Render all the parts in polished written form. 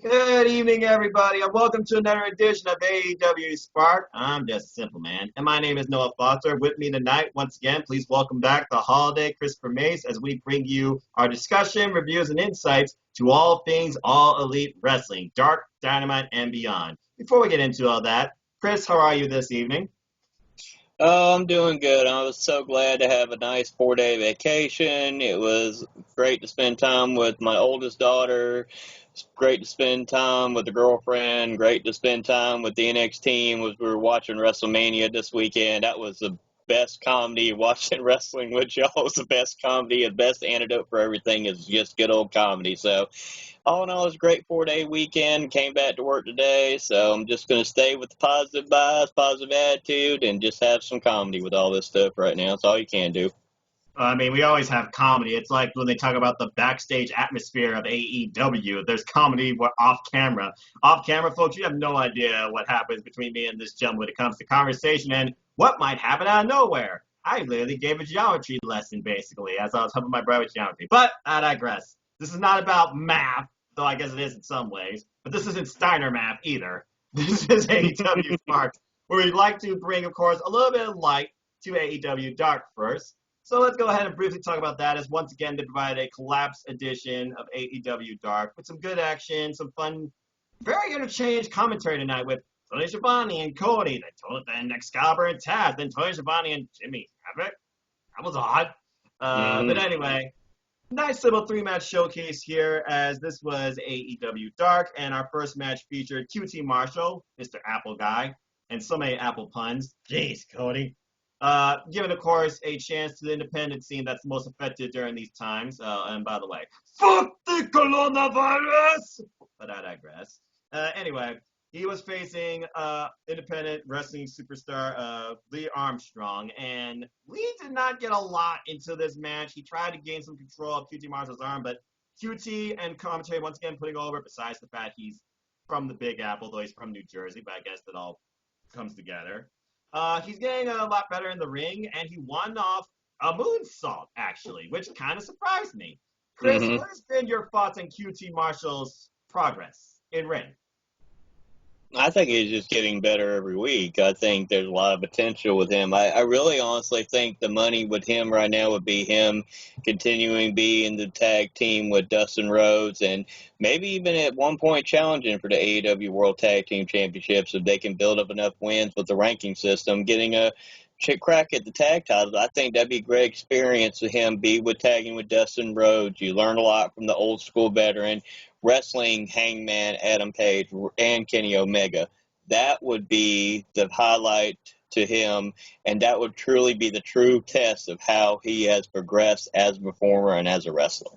Good evening, everybody, and welcome to another edition of Aewspark. I'm just a simple man, and my name is Noah Foster. With me tonight, once again, please welcome back the holiday Chris Mace as we bring you our discussion, reviews, and insights to all things All Elite Wrestling, Dark, Dynamite, and beyond. Before we get into all that, Chris, how are you this evening? Oh, I'm doing good. I was so glad to have a nice 4-day vacation. It was great to spend time with my oldest daughter. It's great to spend time with the girlfriend. Great to spend time with the NXT team. We were watching WrestleMania this weekend. That was the best comedy. Watching wrestling with y'all was the best comedy. The best antidote for everything is just good old comedy. So all in all, it was a great 4-day weekend. Came back to work today, so I'm just going to stay with the positive vibes, positive attitude, and just have some comedy with all this stuff right now. That's all you can do. I mean, we always have comedy. It's like when they talk about the backstage atmosphere of AEW. There's comedy off camera. Off camera, folks, you have no idea what happens between me and this gentleman when it comes to conversation and what might happen out of nowhere. I literally gave a geometry lesson, basically, as I was helping my brother with geometry. But I digress. This is not about math, though I guess it is in some ways. But this isn't Steiner math either. This is AEW Sparks, where we'd like to bring, of course, a little bit of light to AEW Dark first. So let's go ahead and briefly talk about that, as once again they provide a collapsed edition of AEW Dark with some good action, some fun, very interchanged commentary tonight with Tony Schiavone and Cody, then Excalibur and Taz, then Tony Schiavone and Jimmy Havoc. That was odd. But anyway, nice little three-match showcase here, as this was AEW Dark, and our first match featured QT Marshall, Mr. Apple Guy, and so many Apple puns. Jeez, Cody. Giving, of course, a chance to the independent scene that's most affected during these times. And by the way, fuck the coronavirus! But I digress. Anyway, he was facing independent wrestling superstar Lee Armstrong, and Lee did not get a lot into this match. He tried to gain some control of QT Marshall's arm, but QT and commentary once again putting over, besides the fact he's from the Big Apple, though he's from New Jersey, but I guess it all comes together. He's getting a lot better in the ring, and he won off a moonsault, actually, which kind of surprised me. Chris, what has been your thoughts on QT Marshall's progress in ring? I think he's just getting better every week. I think there's a lot of potential with him. I really honestly think the money with him right now would be him continuing be in the tag team with Dustin Rhodes and maybe even at one point challenging for the AEW World Tag Team Championships if they can build up enough wins with the ranking system, getting a crack at the tag titles. I think that'd be a great experience for him, be with tagging with Dustin Rhodes. You learn a lot from the old school veteran wrestling Hangman Adam Page and Kenny Omega. That would be the highlight to him, and that would truly be the true test of how he has progressed as a performer and as a wrestler.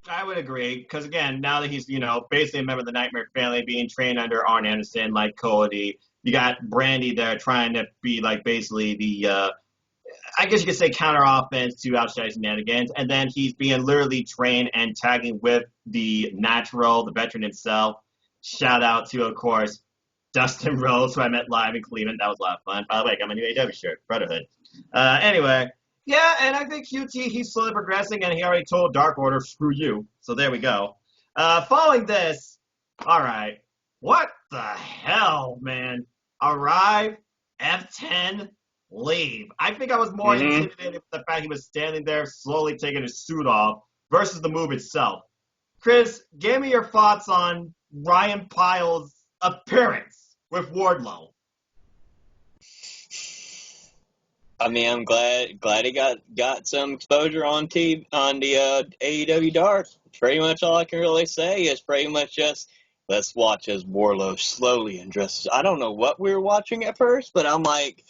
I would agree, because again, now that he's, basically a member of the Nightmare Family, being trained under Arn Anderson, like Cody, you got Brandy there trying to be like basically the I guess you could say counter offense to outside shenanigans, and then he's being literally trained and tagging with the natural, the veteran himself. Shout out to, of course, Dustin Rhodes, who I met live in Cleveland. That was a lot of fun. By the way, I got my new AEW shirt, Brotherhood. Anyway, yeah, and I think QT, he's slowly progressing, and he already told Dark Order, screw you. So there we go. Following this, all right, what the hell, man? Arrive, F10, leave. I think I was more intimidated with the fact he was standing there slowly taking his suit off versus the move itself. Chris, give me your thoughts on Ryan Pyle's appearance with Wardlow. I mean, I'm glad he got some exposure on the AEW Dark. Pretty much all I can really say is pretty much just let's watch as Wardlow slowly undresses. I don't know what we were watching at first, but I'm like,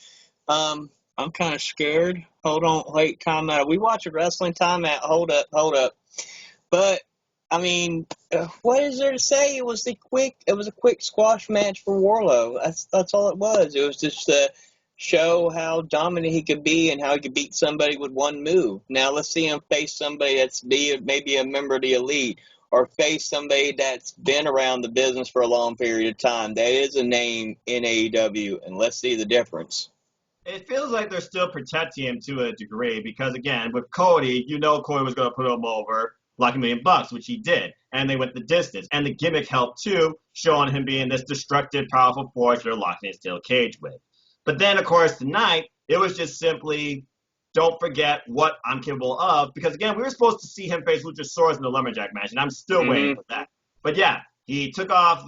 I'm kind of scared. Hold on, wait, time out. We watch a wrestling time out. Hold up. But I mean, what is there to say? It was a quick squash match for Wardlow. That's all it was. It was just to show how dominant he could be and how he could beat somebody with one move. Now let's see him face somebody that's maybe a member of the Elite, or face somebody that's been around the business for a long period of time. That is a name in AEW, and let's see the difference. It feels like they're still protecting him to a degree because, again, with Cody, Cody was going to put him over. like $1 million, which he did. And they went the distance. And the gimmick helped too, showing him being this destructive, powerful force they're locked in a steel cage with. But then, of course, tonight, it was just simply, don't forget what I'm capable of. Because, again, we were supposed to see him face Luchasaurus in the Lumberjack match, and I'm still waiting for that. But, yeah, he took off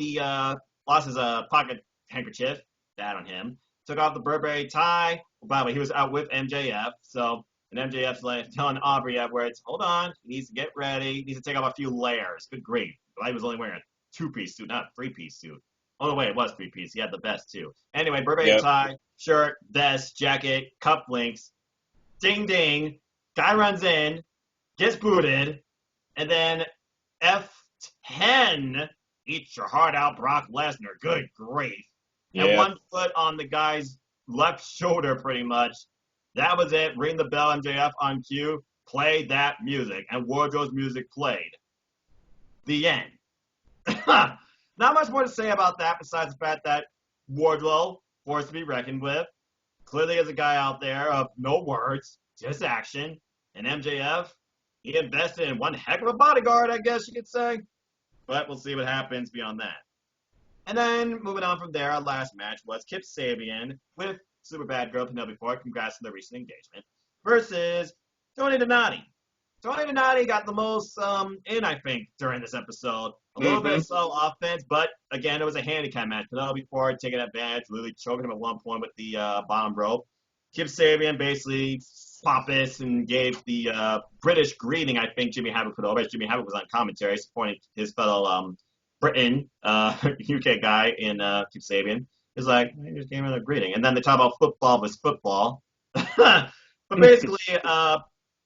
lost his pocket handkerchief, that on him. Took off the Burberry tie. By the way, he was out with MJF. So, and MJF's like telling Aubrey afterwards, hold on, he needs to get ready. He needs to take off a few layers. Good grief. He was only wearing a 2-piece suit, not a 3-piece suit. Oh, no, wait, it was 3-piece. He had the best, too. Anyway, Burberry tie, shirt, vest, jacket, cufflinks. Ding, ding. Guy runs in, gets booted, and then F10 eats your heart out, Brock Lesnar. Good grief. Yeah. And 1 foot on the guy's left shoulder, pretty much. That was it. Ring the bell, MJF on cue. Play that music. And Wardlow's music played. The end. Not much more to say about that besides the fact that Wardlow, forced to be reckoned with, clearly is a guy out there of no words, just action. And MJF, he invested in one heck of a bodyguard, I guess you could say. But we'll see what happens beyond that. And then moving on from there, our last match was Kip Sabian with Superbad Girl Penelope Ford, congrats on their recent engagement, versus Tony Donati. Tony Donati got the most in, I think, during this episode. A little bit of slow offense, but again, it was a handicap match. Penelope Ford taking advantage, really choking him at one point with the bottom rope. Kip Sabian basically pompous and gave the British greeting, I think Jimmy Havoc put over. As Jimmy Havoc was on commentary, supporting his fellow Britain, UK guy in Kip Sabian. He's like, he just gave him a greeting. And then they talk about football was football. But basically,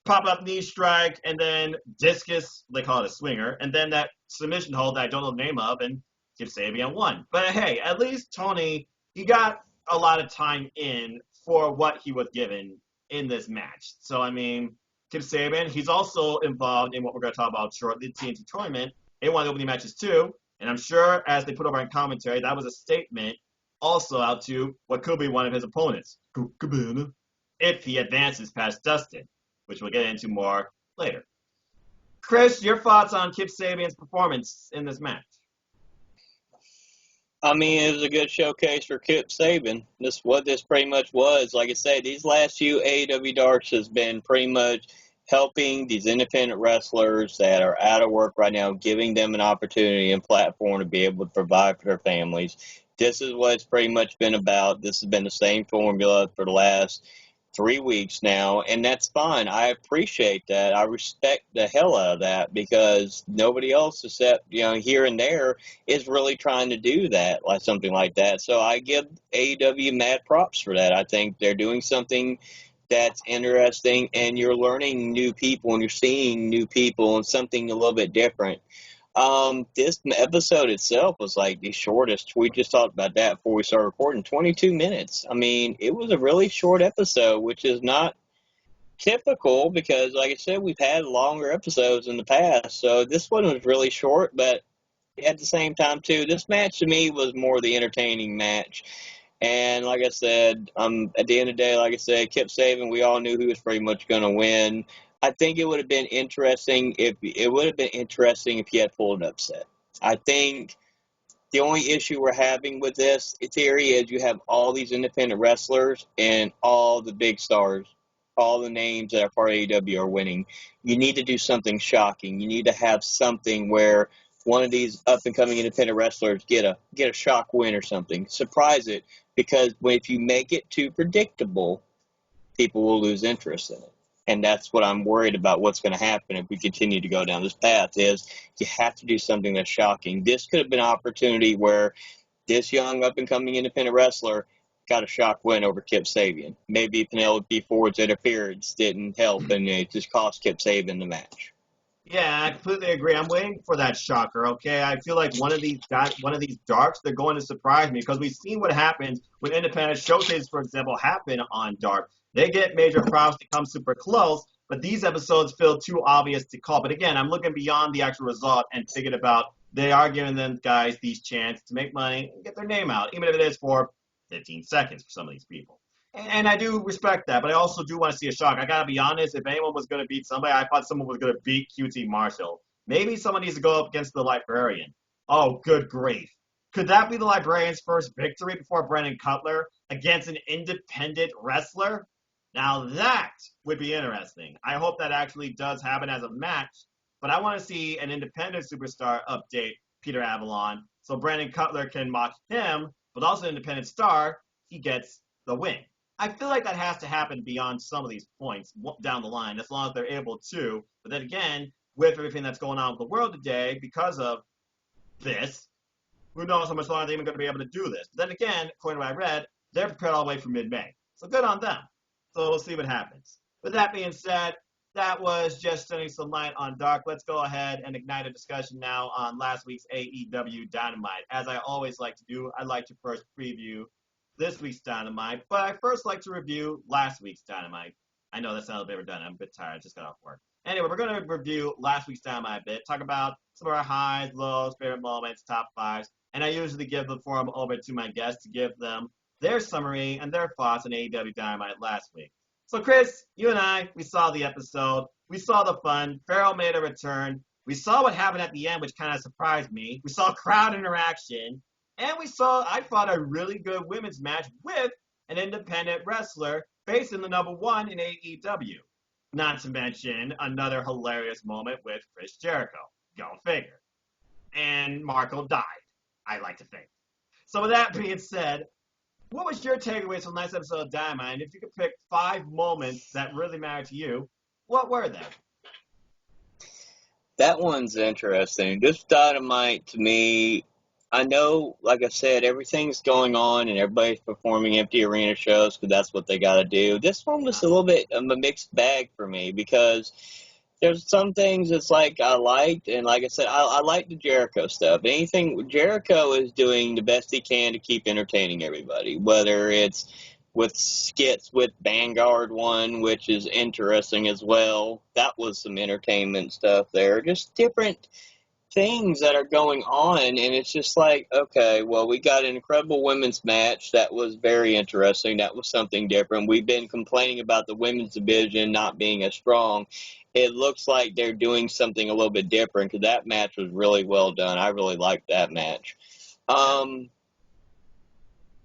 pop-up knee strike, and then discus, they call it a swinger, and then that submission hold that I don't know the name of, and Kip Sabian won. But hey, at least Tony, he got a lot of time in for what he was given in this match. So, I mean, Kip Sabian, he's also involved in what we're going to talk about shortly, the TNT Tournament, in one of the opening matches too. And I'm sure as they put over in commentary, that was a statement also out to what could be one of his opponents, Cabana, if he advances past Dustin, which we'll get into more later. Chris, your thoughts on Kip Sabian's performance in this match? I mean, it was a good showcase for Kip Sabian. What this pretty much was. Like I said, these last few AEWDarks has been pretty much helping these independent wrestlers that are out of work right now, giving them an opportunity and platform to be able to provide for their families. This is what it's pretty much been about. This has been the same formula for the last 3 weeks now, and that's fine. I appreciate that. I respect the hell out of that because nobody else except, here and there is really trying to do that, like something like that. So I give AEW mad props for that. I think they're doing something that's interesting, and you're learning new people, and you're seeing new people and something a little bit different. This episode itself was like the shortest. We just talked about that before we started recording. 22 minutes. I mean, it was a really short episode, which is not typical because, like I said, we've had longer episodes in the past. So this one was really short, but at the same time, too, this match to me was more the entertaining match. And like I said, at the end of the day, like I said, Kip Sabian, we all knew he was pretty much going to win. I think it would have been interesting if he had pulled an upset. I think the only issue we're having with this theory is you have all these independent wrestlers and all the big stars, all the names that are part of AEW are winning. You need to do something shocking. You need to have something where one of these up-and-coming independent wrestlers get a shock win or something. Surprise it, because if you make it too predictable, people will lose interest in it. And that's what I'm worried about what's going to happen if we continue to go down this path is you have to do something that's shocking. This could have been an opportunity where this young up-and-coming independent wrestler got a shock win over Kip Sabian. Maybe Penelope Ford's interference didn't help, and it just cost Kip Sabian the match. Yeah, I completely agree. I'm waiting for that shocker, okay? I feel like one of these darks, they're going to surprise me because we've seen what happens when independent showcases, for example, happen on Dark. They get major props to come super close, but these episodes feel too obvious to call. But again, I'm looking beyond the actual result and thinking about they are giving them guys these chances to make money and get their name out, even if it is for 15 seconds for some of these people. And I do respect that, but I also do want to see a shock. I got to be honest, if anyone was going to beat somebody, I thought someone was going to beat QT Marshall. Maybe someone needs to go up against the Librarian. Oh, good grief. Could that be the Librarian's first victory before Brandon Cutler against an independent wrestler? Now that would be interesting. I hope that actually does happen as a match, but I want to see an independent superstar update Peter Avalon so Brandon Cutler can mock him, but also an independent star, he gets the win. I feel like that has to happen beyond some of these points down the line, as long as they're able to. But then again, with everything that's going on with the world today, because of this, who knows how much longer they're even going to be able to do this. But then again, according to what I read, they're prepared all the way from mid-May. So good on them. So we'll see what happens. With that being said, that was just shedding some light on Dark. Let's go ahead and ignite a discussion now on last week's AEW Dynamite. As I always like to do, I like to first preview this week's Dynamite, but I first like to review last week's Dynamite. I know that sounds a bit redundant. I'm a bit tired. I just got off work. Anyway, we're going to review last week's Dynamite a bit, talk about some of our highs, lows, favorite moments, top fives, and I usually give the forum over to my guests to give them their summary and their thoughts on AEW Dynamite last week. So, Chris, you and I, we saw the episode. We saw the fun. Farrell made a return. We saw what happened at the end, which kind of surprised me. We saw crowd interaction. And we saw, I thought, a really good women's match with an independent wrestler facing the number one in AEW. Not to mention another hilarious moment with Chris Jericho. Go figure. And Marco died, I like to think. So with that being said, what was your takeaways from last episode of Dynamite? And if you could pick 5 moments that really matter to you, what were they? That one's interesting. This Dynamite, to me, I know, like I said, everything's going on and everybody's performing empty arena shows because that's what they got to do. This one was a little bit of a mixed bag for me because there's some things that's like I liked, and like I said, I like the Jericho stuff. Anything Jericho is doing the best he can to keep entertaining everybody, whether it's with skits with Vanguard one, which is interesting as well. That was some entertainment stuff there. Just different things that are going on, and it's just like, okay, well, we got an incredible women's match that was very interesting. That was something different. We've been complaining about the women's division not being as strong. It looks like they're doing something a little bit different because that match was really well done. I really liked that match.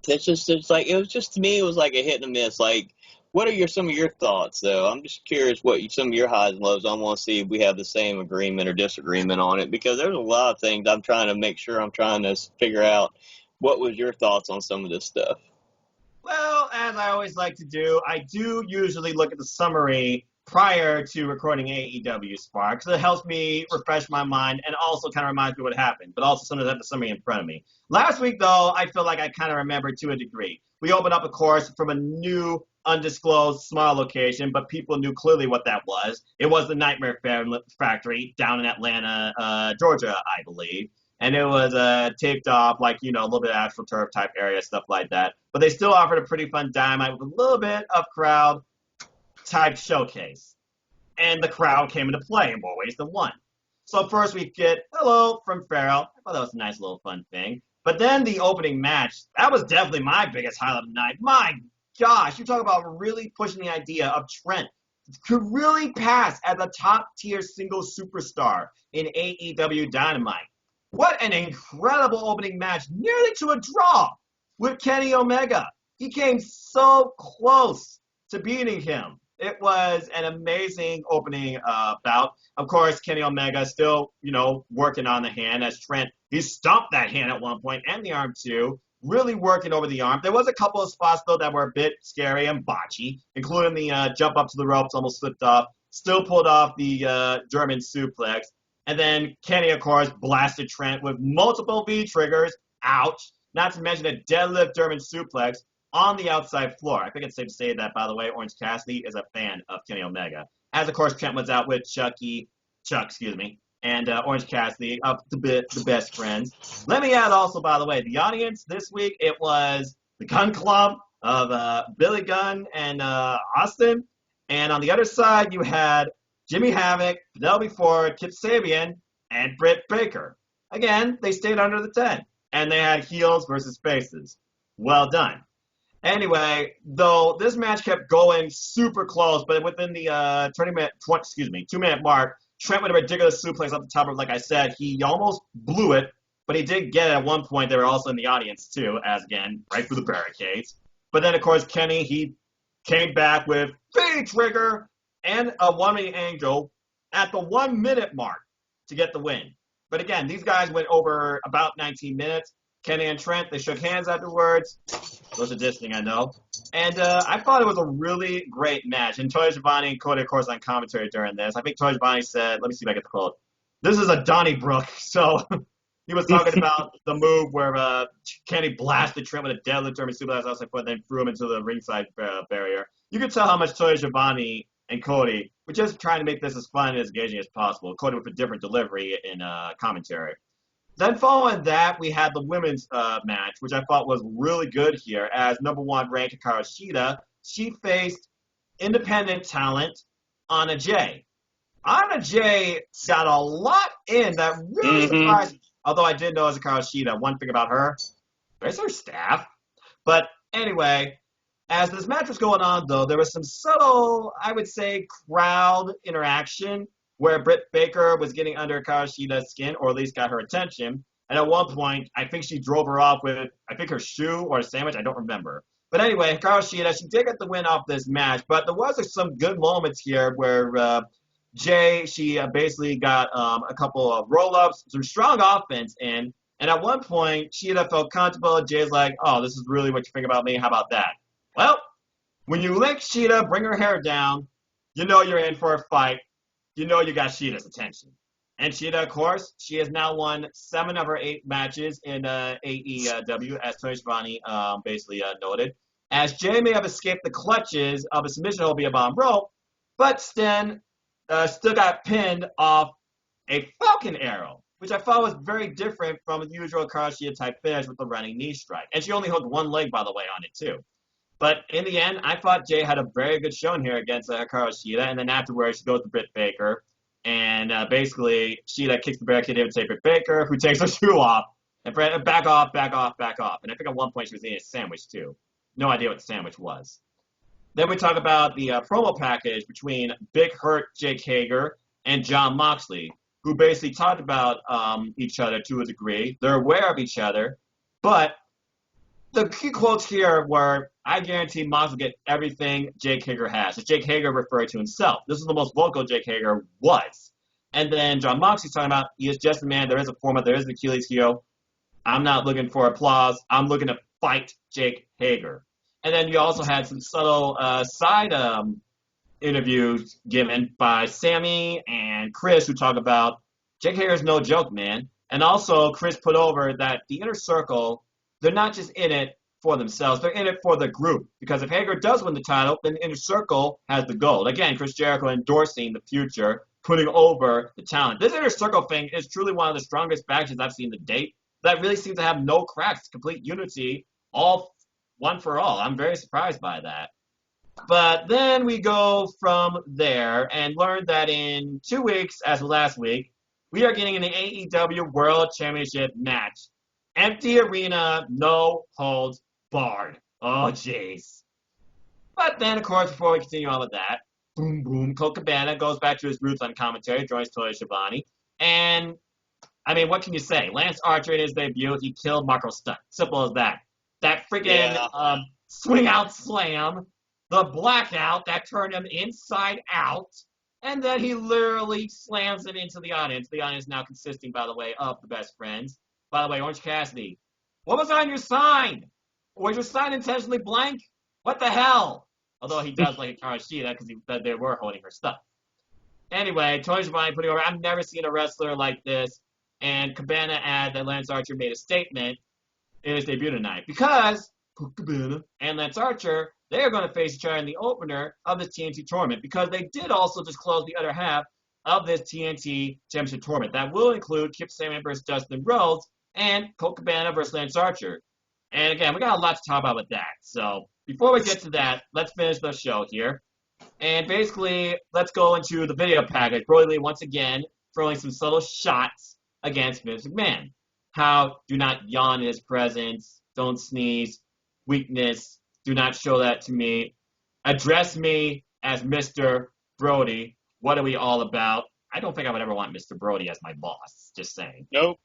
It's like, it was just, to me, it was like a hit and a miss. Like, what are some of your thoughts, though? I'm just curious what some of your highs and lows. I want to see if we have the same agreement or disagreement on it, because there's a lot of things I'm trying to figure out. What was your thoughts on some of this stuff? Well, as I always like to do, I do usually look at the summary prior to recording Aewspark, because it helps me refresh my mind and also kind of reminds me what happened, but also sometimes I have the summary in front of me. Last week, though, I feel like I kind of remembered to a degree. We opened up, of course, from a new undisclosed small location, but people knew clearly what that was. It was the Nightmare Factory down in Atlanta, Georgia, I believe. And it was taped off, like, a little bit of AstroTurf type area, stuff like that. But they still offered a pretty fun Dynamite with a little bit of crowd type showcase. And the crowd came into play in more ways than one. So first we get hello from Farrell. I thought that was a nice little fun thing. But then the opening match, that was definitely my biggest highlight of the night. My gosh, you talk about really pushing the idea of Trent could really pass as a top-tier single superstar in AEW Dynamite. What an incredible opening match, nearly to a draw with Kenny Omega. He came so close to beating him. It was an amazing opening bout. Of course, Kenny Omega still, working on the hand as Trent, he stomped that hand at one point and the arm too. Really working over the arm. There was a couple of spots, though, that were a bit scary and botchy, including the jump up to the ropes, almost slipped off, still pulled off the German suplex. And then Kenny, of course, blasted Trent with multiple V-triggers. Ouch. Not to mention a deadlift German suplex on the outside floor. I think it's safe to say that, by the way, Orange Cassidy is a fan of Kenny Omega. As, of course, Trent was out with Chuck, and Orange Cassidy, the best friends. Let me add also, by the way, the audience this week, it was the Gun Club of Billy Gunn and Austin. And on the other side, you had Jimmy Havoc, Penelope Ford, Kip Sabian, and Britt Baker. Again, they stayed under the 10. And they had heels versus faces. Well done. Anyway, though this match kept going super close, but within the 2-minute mark, Trent with a ridiculous suplex off the top of, like I said, he almost blew it, but he did get it at one point. They were also in the audience too, as again, right through the barricades. But then, of course, Kenny, he came back with Fade Trigger and a one-minute angel at the 1 minute mark to get the win. But again, these guys went over about 19 minutes. Kenny and Trent, they shook hands afterwards. Those are dissing, I know. And I thought it was a really great match. And Tony Schiavone and Cody, of course, on commentary during this. I think Tony Schiavone said, let me see if I get the quote. This is a Donnybrook. So he was talking about the move where Kenny blasted Trent with a deadlift German suplex outside foot, then threw him into the ringside barrier. You could tell how much Tony Schiavone and Cody were just trying to make this as fun and as engaging as possible. Cody with a different delivery in commentary. Then following that, we had the women's match, which I thought was really good here, as number one ranked Hikaru Shida. She faced independent talent, Anna Jay. Anna Jay got a lot in that really surprised me. Although I did know as Hikaru Shida, one thing about her, there's her staff. But anyway, as this match was going on, though, there was some subtle, I would say, crowd interaction where Britt Baker was getting under Hikaru Shida's skin, or at least got her attention. And at one point, I think she drove her off with, I think, her shoe or a sandwich. I don't remember. But anyway, Hikaru Shida, she did get the win off this match. But there was some good moments here where Jay, she basically got a couple of roll-ups, some strong offense in. And at one point, Shida felt comfortable. Jay's like, oh, this is really what you think about me. How about that? Well, when you link Shida, bring her hair down, you know you're in for a fight. You know you got Shida's attention. And Shida, of course, she has now won 7 of her 8 matches in AEW, as Tony Schiavone basically noted. As Jay may have escaped the clutches of a submission hold via bottom rope, but Sten still got pinned off a Falcon Arrow, which I thought was very different from the usual Hikaru Shida type finish with the running knee strike. And she only hooked one leg, by the way, on it too. But in the end, I thought Jay had a very good showing here against Hikaru Shida. And then afterwards, she goes to Britt Baker. And basically, Shida kicks the barricade in to Britt Baker, who takes her shoe off. And back off. And I think at one point she was eating a sandwich, too. No idea what the sandwich was. Then we talk about the promo package between Big Hurt Jake Hager and Jon Moxley, who basically talked about each other to a degree. They're aware of each other. But the key quotes here were, I guarantee Mox will get everything Jake Hager has. As Jake Hager referred to himself. This is the most vocal Jake Hager was. And then Jon Moxley's talking about, he is just a man. There is a format. There is an Achilles heel. I'm not looking for applause. I'm looking to fight Jake Hager. And then you also had some subtle side interviews given by Sammy and Chris, who talk about Jake Hager's no joke, man. And also Chris put over that the Inner Circle, they're not just in it for themselves. They're in it for the group. Because if Hager does win the title, then the Inner Circle has the gold. Again, Chris Jericho endorsing the future, putting over the talent. This Inner Circle thing is truly one of the strongest factions I've seen to date. That really seems to have no cracks, complete unity, all one for all. I'm very surprised by that. But then we go from there and learn that in 2 weeks, as of last week, we are getting an AEW World Championship match. Empty arena, no holds barred. Oh, jeez. But then, of course, before we continue on with that, boom, boom, Colt Cabana goes back to his roots on commentary, joins Tony Schiavone. And, I mean, what can you say? Lance Archer in his debut, he killed Marco Stunt. Simple as that. That freaking swing out slam, the blackout that turned him inside out, and then he literally slams him into the audience. The audience now consisting, by the way, of the best friends. By the way, Orange Cassidy, what was on your sign? Was your sign intentionally blank? What the hell? Although he does like Hikaru Shida because they were holding her stuff. Anyway, Tony Schiavone putting over, I've never seen a wrestler like this. And Cabana added that Lance Archer made a statement in his debut tonight. Because Cabana and Lance Archer, they are going to face each other in the opener of the TNT Tournament. Because they did also disclose the other half of this TNT Championship Tournament. That will include Kip Sabian versus Dustin Rhodes and Colt Cabana versus Lance Archer. And again, we got a lot to talk about with that. So before we get to that, let's finish the show here. And basically, let's go into the video package. Brodie Lee, once again, throwing some subtle shots against Vince McMahon. How do not yawn in his presence, don't sneeze, weakness, Do not show that to me. Address me as Mr. Brodie. What are we all about? I don't think I would ever want Mr. Brodie as my boss. Just saying. Nope.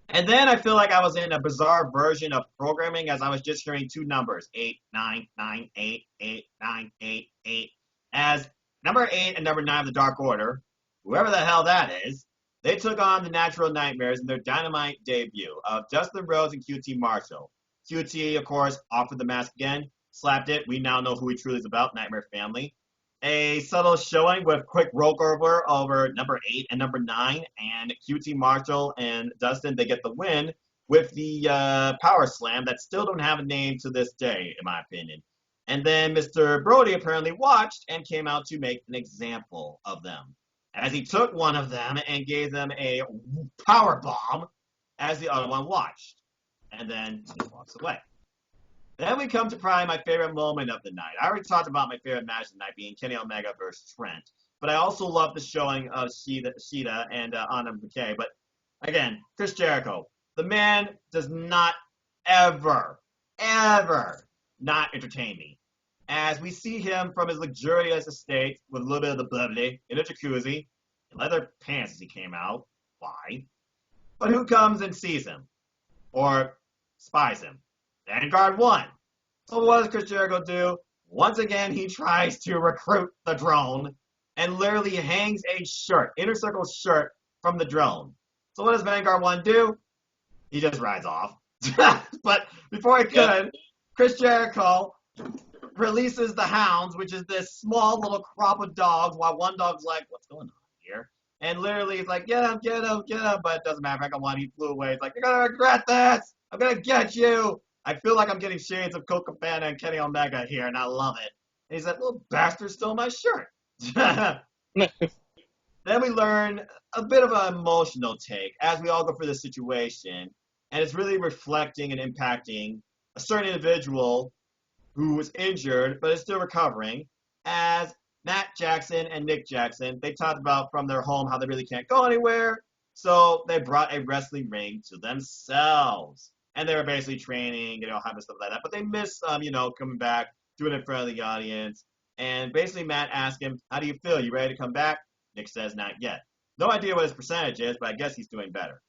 And then I feel like I was in a bizarre version of programming as I was just hearing two numbers, 8, 9, 9, 8, 8, 9, 8, 8. As number 8 and number 9 of the Dark Order, whoever the hell that is, they took on the Natural Nightmares in their Dynamite debut of Dustin Rhodes and QT Marshall. QT, of course, offered the mask again, slapped it. We now know who he truly is about, Nightmare Family. A subtle showing with quick rollover over number 8 and number 9, and QT Marshall and Dustin, they get the win with the power slam that still don't have a name to this day, in my opinion. And then Mr. Brodie apparently watched and came out to make an example of them, as he took one of them and gave them a power bomb as the other one watched, and then just walks away. Then we come to probably my favorite moment of the night. I already talked about my favorite match of the night being Kenny Omega versus Trent, but I also love the showing of Shida and Anna McKay. But again, Chris Jericho, the man does not ever not entertain me. As we see him from his luxurious estate with a little bit of the bubbly in a jacuzzi, in leather pants as he came out. Why? But who comes and sees him? Or spies him? Vanguard 1. So what does Chris Jericho do? Once again, he tries to recruit the drone and literally hangs a shirt, Inner Circle shirt, from the drone. So what does Vanguard 1 do? He just rides off. But before he could, Chris Jericho releases the Hounds, which is this small little crop of dogs, while one dog's like, what's going on here? And literally he's like, get him, but it doesn't matter. Vanguard 1, he flew away. He's like, you're going to regret this. I'm going to get you. I feel like I'm getting shades of Colt Cabana and Kenny Omega here, and I love it. And he's like, little bastard stole my shirt. Then we learn a bit of an emotional take as we all go through this situation, and it's really reflecting and impacting a certain individual who was injured but is still recovering, as Matt Jackson and Nick Jackson, they talked about from their home how they really can't go anywhere, so they brought a wrestling ring to themselves. And they were basically training, having stuff like that. But they miss, coming back, doing it in front of the audience. And basically Matt asked him, how do you feel? You ready to come back? Nick says, not yet. No idea what his percentage is, but I guess he's doing better.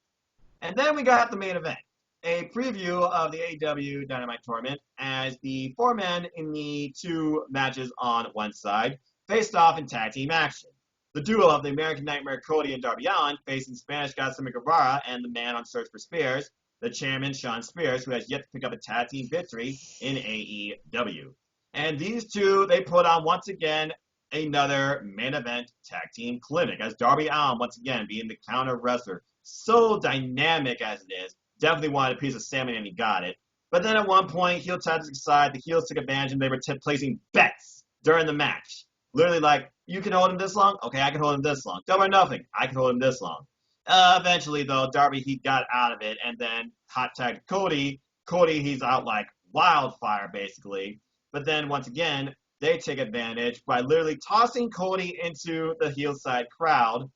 And then we got the main event, a preview of the AEW Dynamite Tournament, as the 4 men in the 2 matches on one side faced off in tag team action. The duo of the American Nightmare Cody and Darby Allin facing Spanish God Sammy Guevara and the man on search for Spears, the chairman, Sean Spears, who has yet to pick up a tag team victory in AEW. And these two, they put on, once again, another main event tag team clinic, as Darby Allin, once again, being the counter wrestler. So dynamic as it is. Definitely wanted a piece of salmon, and he got it. But then at one point, heel tactics aside, the heels took advantage, and they were placing bets during the match. Literally like, you can hold him this long? Okay, I can hold him this long. Double or nothing. I can hold him this long. Eventually, though, Darby, he got out of it and then hot tagged Cody. Cody, he's out like wildfire, basically. But then, once again, they take advantage by literally tossing Cody into the heel side crowd,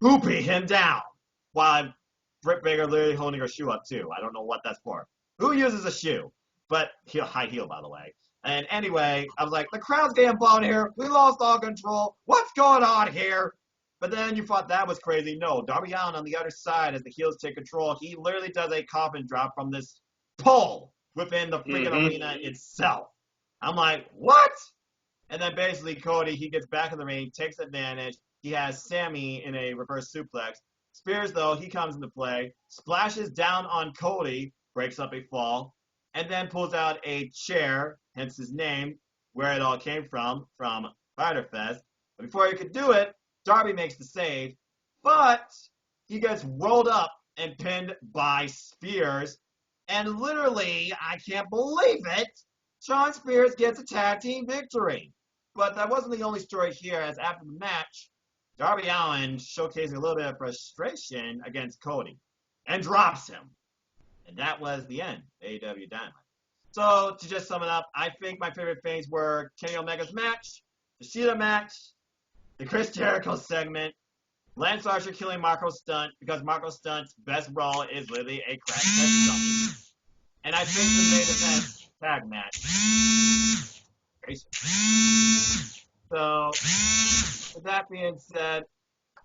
who beat him down. While Britt Baker literally holding her shoe up, too. I don't know what that's for. Who uses a shoe? But high heel, by the way. And anyway, I was like, the crowd's getting involved here. We lost all control. What's going on here? But then you thought that was crazy. No, Darby Allin on the other side, as the heels take control, he literally does a coffin drop from this pole within the freaking arena itself. I'm like, what? And then basically Cody, he gets back in the ring, takes advantage. He has Sammy in a reverse suplex. Spears, though, he comes into play, splashes down on Cody, breaks up a fall, and then pulls out a chair, hence his name, where it all came from Fyter Fest. But before he could do it, Darby makes the save, but he gets rolled up and pinned by Spears. And literally, I can't believe it, Sean Spears gets a tag team victory. But that wasn't the only story here, as after the match, Darby Allin showcasing a little bit of frustration against Cody and drops him. And that was the end of AEW Dynamite. So, to just sum it up, I think my favorite things were Kenny Omega's match, the Shida match, the Chris Jericho segment, Lance Archer killing Marco Stunt, because Marco Stunt's best role is literally a crash test dummy. And I think the main event tag match. So, with that being said,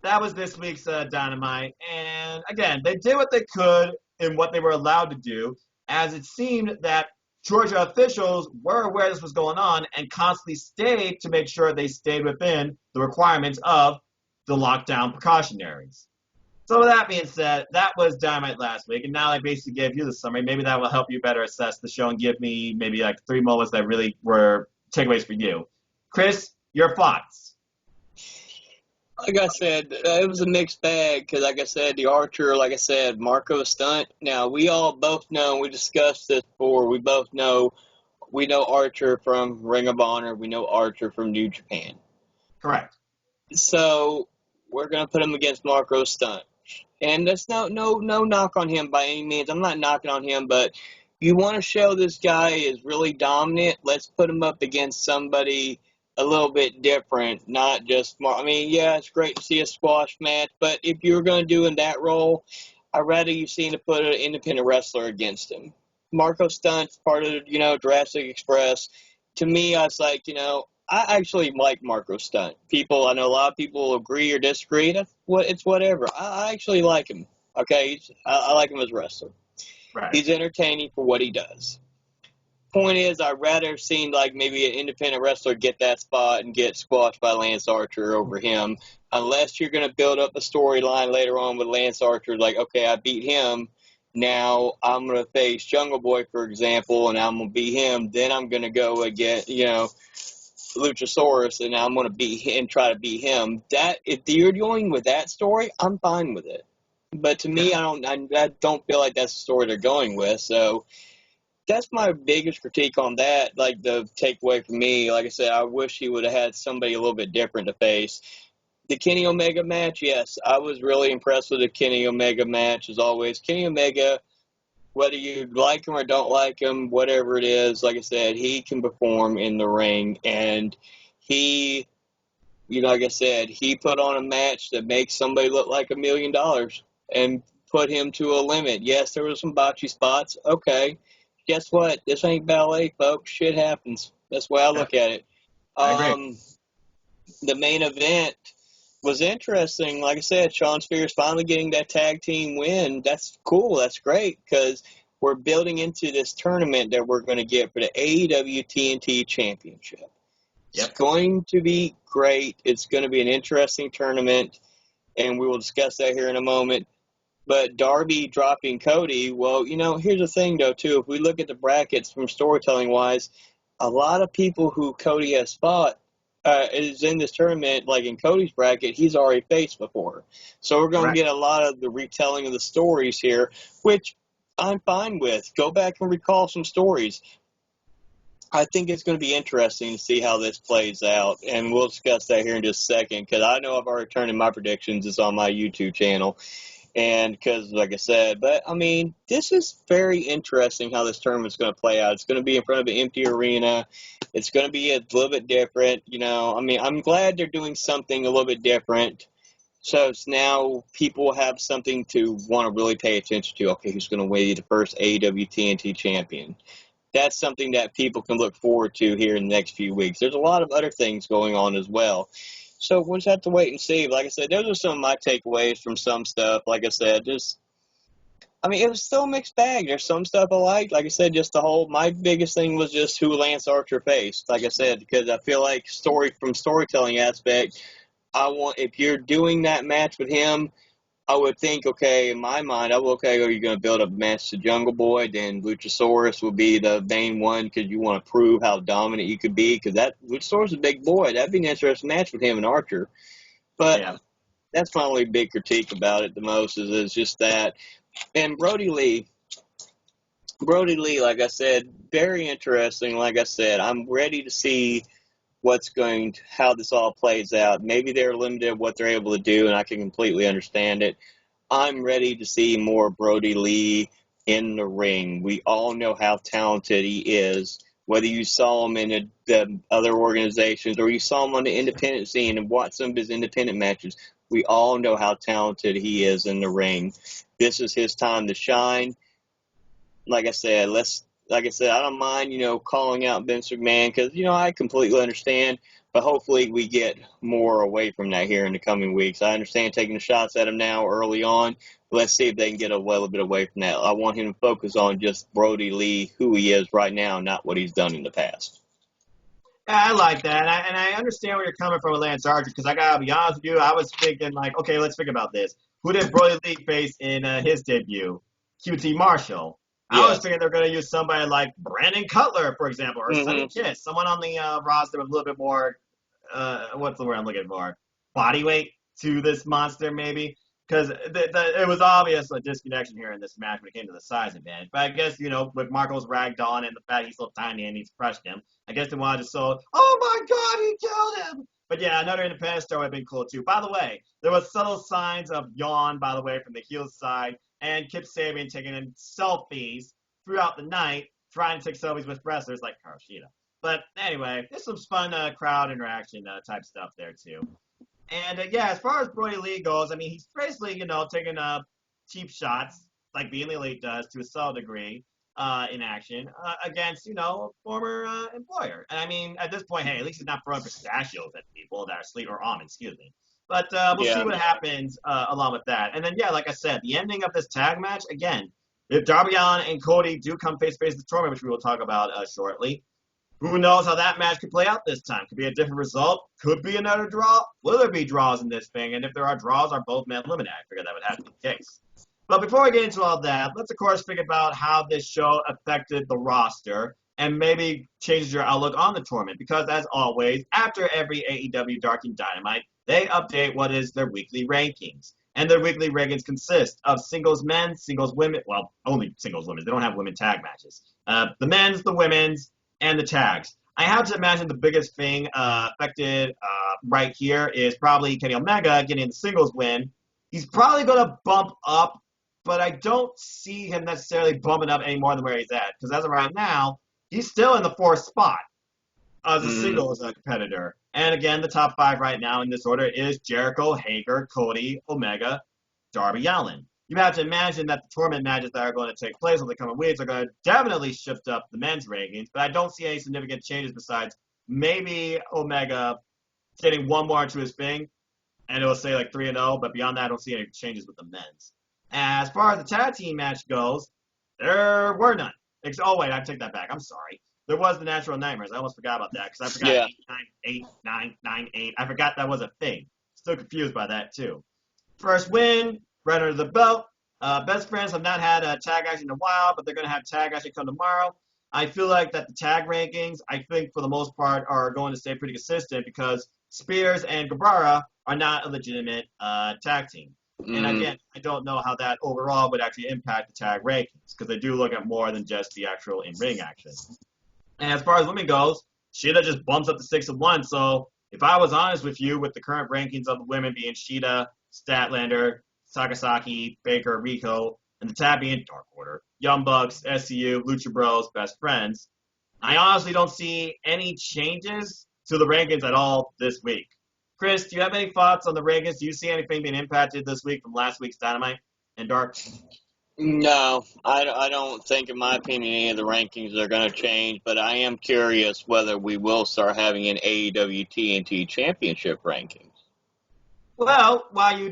that was this week's Dynamite. And again, they did what they could in what they were allowed to do, as it seemed that Georgia officials were aware this was going on and constantly stayed to make sure they stayed within the requirements of the lockdown precautionaries. So with that being said, that was Dynamite last week, and now I basically gave you the summary. Maybe that will help you better assess the show and give me maybe like 3 moments that really were takeaways for you. Chris, your thoughts? Like I said, it was a mixed bag because, like I said, the Archer, like I said, Marco Stunt. Now, we all both know, we discussed this before, we know Archer from Ring of Honor. We know Archer from New Japan. Correct. So, we're going to put him against Marco Stunt. And that's no knock on him by any means. I'm not knocking on him, but you want to show this guy is really dominant, let's put him up against somebody a little bit different, not just yeah, it's great to see a squash match, but if you're going to do in that role, I'd rather you see to put an independent wrestler against him. Marco Stunt's part of, Jurassic Express. To me, I was like, I actually like Marco Stunt. I know a lot of people agree or disagree. It's whatever. I actually like him. Okay, I like him as a wrestler. Right. He's entertaining for what he does. Point is, I'd rather have seen like maybe an independent wrestler get that spot and get squashed by Lance Archer over him, unless you're going to build up a storyline later on with Lance Archer, like, okay, I beat him, now I'm going to face Jungle Boy, for example, and I'm going to beat him, then I'm going to go against, Luchasaurus, and I'm going to beat him, try to beat him. That, if you're going with that story, I'm fine with it. But to me, I don't feel like that's the story they're going with, so that's my biggest critique on that, like the takeaway for me. Like I said, I wish he would have had somebody a little bit different to face. The Kenny Omega match, yes, I was really impressed with the Kenny Omega match, as always. Kenny Omega, whether you like him or don't like him, whatever it is, like I said, he can perform in the ring. And he, like I said, he put on a match that makes somebody look like $1 million and put him to a limit. Yes, there were some botchy spots. Okay. Guess what? This ain't ballet, folks. Shit happens. That's the way I look at it. I agree. The main event was interesting. Like I said, Shawn Spears finally getting that tag team win. That's cool. That's great because we're building into this tournament that we're going to get for the AEW TNT Championship. Yep. It's going to be great. It's going to be an interesting tournament, and we will discuss that here in a moment. But Darby dropping Cody, well, here's the thing, though, too. If we look at the brackets from storytelling-wise, a lot of people who Cody has fought is in this tournament, like in Cody's bracket, he's already faced before. So we're going to get a lot of the retelling of the stories here, which I'm fine with. Go back and recall some stories. I think it's going to be interesting to see how this plays out, and we'll discuss that here in just a second, because I know I've already turned in my predictions. It's on my YouTube channel. And because, like I said, but, this is very interesting how this tournament's going to play out. It's going to be in front of an empty arena. It's going to be a little bit different, I'm glad they're doing something a little bit different. So it's now people have something to want to really pay attention to. Okay, who's going to win the first AEW TNT champion? That's something that people can look forward to here in the next few weeks. There's a lot of other things going on as well. So we'll just have to wait and see. Like I said, those are some of my takeaways from some stuff. Like I said, it was still a mixed bag. There's some stuff I liked. Like I said, my biggest thing was just who Lance Archer faced. Like I said, because I feel like from storytelling aspect, if you're doing that match with him, I would think, okay, in my mind, are you going to build a match to Jungle Boy? Then Luchasaurus will be the main one because you want to prove how dominant you could be, because Luchasaurus is a big boy. That'd be an interesting match with him and Archer. But that's my only big critique about it the most is just that. And Brodie Lee, like I said, very interesting. Like I said, I'm ready to see how this all plays out. Maybe they're limited what they're able to do, and I can completely understand it. I'm ready to see more Brodie Lee in the ring. We all know how talented he is, whether you saw him in the other organizations or you saw him on the independent scene and watched some of his independent matches. We all know how talented he is in the ring. This is his time to shine. Like I said, like I said, I don't mind, calling out Vince McMahon because, I completely understand. But hopefully we get more away from that here in the coming weeks. I understand taking the shots at him now early on. Let's see if they can get a little bit away from that. I want him to focus on just Brodie Lee, who he is right now, not what he's done in the past. Yeah, I like that, and I understand where you're coming from with Lance Archer, because I gotta be honest with you, I was thinking, like, okay, let's think about this. Who did Brodie Lee face in his debut? QT Marshall. I was thinking they're going to use somebody like Brandon Cutler, for example, or Sonny Kiss, someone on the roster with a little bit more, what's the word I'm looking for? Body weight to this monster, maybe. Because it was obvious a disconnection here in this match when it came to the size advantage. But I guess, with Marco's ragdoll and the fact he's so tiny and he's crushed him, I guess they wanted to show, oh my God, he killed him! But yeah, another independent star would have been cool too. By the way, there was subtle signs of yawn, by the way, from the heel side, and Kip Sabian taking in selfies throughout the night, trying to take selfies with wrestlers like Karoshita. But anyway, there's some fun crowd interaction type stuff there too. And as far as Brodie Lee goes, I mean, he's basically, taking cheap shots, like being the Elite does to a subtle degree in action against, a former employer. And I mean, at this point, hey, at least he's not throwing pistachios at people that are asleep, or almonds, excuse me. But we'll see what happens along with that. And then, like I said, the ending of this tag match, again, if Darby Allin and Cody do come face-to-face in the tournament, which we will talk about shortly, who knows how that match could play out this time? Could be a different result. Could be another draw. Will there be draws in this thing? And if there are draws, are both men eliminated? I figure that would have to be the case. But before we get into all that, let's, of course, think about how this show affected the roster and maybe changes your outlook on the tournament. Because, as always, after every AEWDark and Dynamite, they update what is their weekly rankings. And their weekly rankings consist of singles men, singles women, well, only singles women. They don't have women tag matches. The men's, the women's, and the tags. I have to imagine the biggest thing affected right here is probably Kenny Omega getting the singles win. He's probably going to bump up, but I don't see him necessarily bumping up any more than where he's at. Because as of right now, he's still in the 4th spot as a singles competitor. And again, the top 5 right now in this order is Jericho, Hager, Cody, Omega, Darby Allin. You have to imagine that the tournament matches that are going to take place over the coming weeks are going to definitely shift up the men's rankings, but I don't see any significant changes besides maybe Omega getting one more into his thing, and it will say like 3-0, but beyond that, I don't see any changes with the men's. As far as the tag team match goes, there were none. Oh, wait, I take that back. I'm sorry. There was the Natural Nightmares. I almost forgot about that because I forgot 8, 9, 9, 8. I forgot that was a thing. Still confused by that, too. First win. Right under the belt. Best Friends have not had a tag action in a while, but they're going to have tag action come tomorrow. I feel like that the tag rankings, I think for the most part, are going to stay pretty consistent because Spears and Guevara are not a legitimate tag team. And again, I don't know how that overall would actually impact the tag rankings because they do look at more than just the actual in-ring action. And as far as women goes, Shida just bumps up to 6-1. So if I was honest with you, with the current rankings of the women being Shida, Statlander, Sakasaki, Baker, Rico, and the tag being Dark Order, Young Bucks, SCU, Lucha Bros, Best Friends, I honestly don't see any changes to the rankings at all this week. Chris, do you have any thoughts on the rankings? Do you see anything being impacted this week from last week's Dynamite and Dark? No, I don't think, in my opinion, any of the rankings are going to change, but I am curious whether we will start having an AEW TNT Championship rankings. Well, while you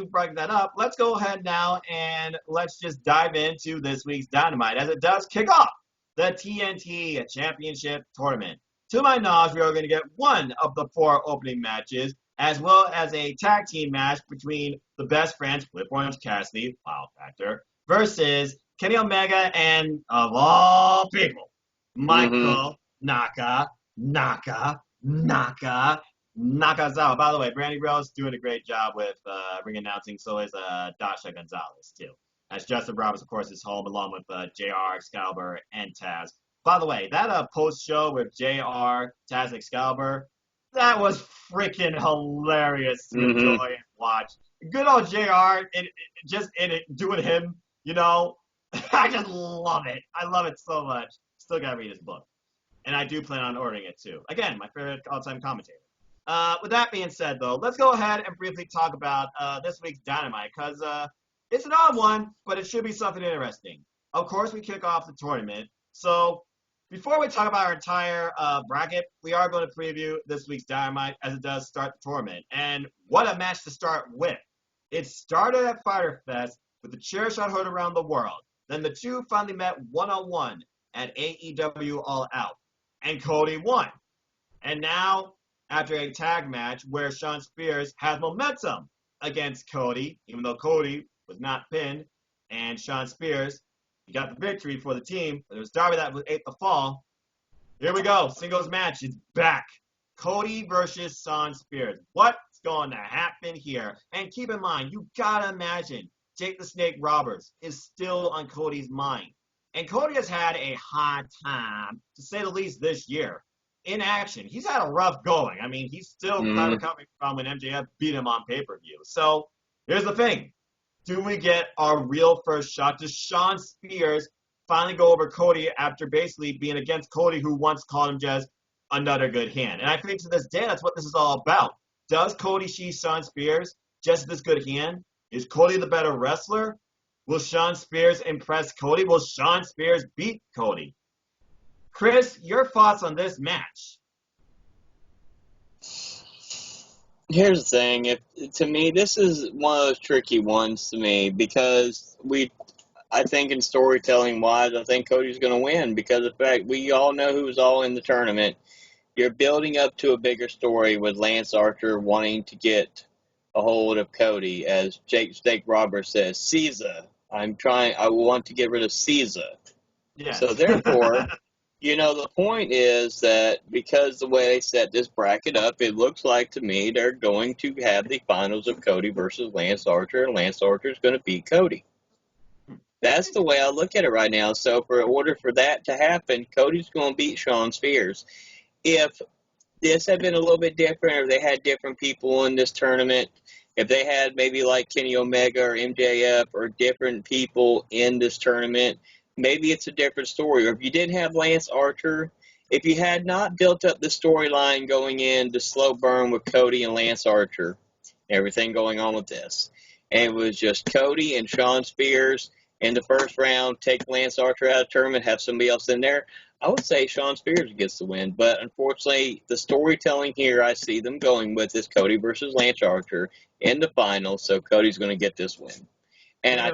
bring that up, let's go ahead now and let's just dive into this week's Dynamite as it does kick off the TNT Championship Tournament. To my knowledge, we are going to get one of the 4 opening matches, as well as a tag team match between the Best Friends, Flip Orange Cassidy, Wow Factor, versus Kenny Omega and, of all people, Michael Nakazawa. By the way, Brandy Rose doing a great job with ring announcing. So is Dasha Gonzalez, too. As Justin Roberts, of course, is home along with JR, Excalibur, and Taz. By the way, that post-show with JR, Taz, and Excalibur, that was freaking hilarious to enjoy and watch. Good old JR, doing him, I just love it. I love it so much. Still got to read his book. And I do plan on ordering it, too. Again, my favorite all-time commentator. With that being said, though, let's go ahead and briefly talk about this week's Dynamite, because it's an odd one, but it should be something interesting. Of course, we kick off the tournament So before we talk about our entire bracket, we are going to preview this week's Dynamite as it does start the tournament. And what a match to start with. It started at Fyter Fest with the chair shot heard around the world. Then the two finally met one-on-one at AEW All Out. And Cody won. And now, after a tag match where Shawn Spears has momentum against Cody, even though Cody was not pinned, and Shawn Spears, he got the victory for the team. It was Darby that ate the fall. Here we go. Singles match is back. Cody versus Shawn Spears. What's going to happen here? And keep in mind, you got to imagine Jake the Snake Roberts is still on Cody's mind. And Cody has had a hard time, to say the least, this year. In action. He's had a rough going. I mean, he's still kind of recovering from when MJF beat him on pay-per-view. So here's the thing. Do we get our real first shot? Does Shawn Spears finally go over Cody after basically being against Cody, who once called him just another good hand? And I think to this day, that's what this is all about. Does Cody see Shawn Spears just this good hand? Is Cody the better wrestler? Will Shawn Spears impress Cody? Will Shawn Spears beat Cody? Chris, your thoughts on this match? Here's the thing. To me, this is one of those tricky ones to me because I think in storytelling-wise, I think Cody's going to win because of the fact we all know who's all in the tournament. You're building up to a bigger story with Lance Archer wanting to get a hold of Cody, as Jake Snake Roberts says, Caesar. I want to get rid of Caesar. Yes. So therefore... the point is that because the way they set this bracket up, it looks like to me they're going to have the finals of Cody versus Lance Archer, and Lance Archer is going to beat Cody. That's the way I look at it right now. So in order for that to happen, Cody's going to beat Shawn Spears. If this had been a little bit different, or they had different people in this tournament, if they had maybe like Kenny Omega or MJF or different people in this tournament, maybe it's a different story. Or if you didn't have Lance Archer, if you had not built up the storyline going in the slow burn with Cody and Lance Archer, everything going on with this, and it was just Cody and Shawn Spears in the first round, take Lance Archer out of the tournament, have somebody else in there, I would say Shawn Spears gets the win. But unfortunately, the storytelling here I see them going with is Cody versus Lance Archer in the finals, so Cody's going to get this win. And I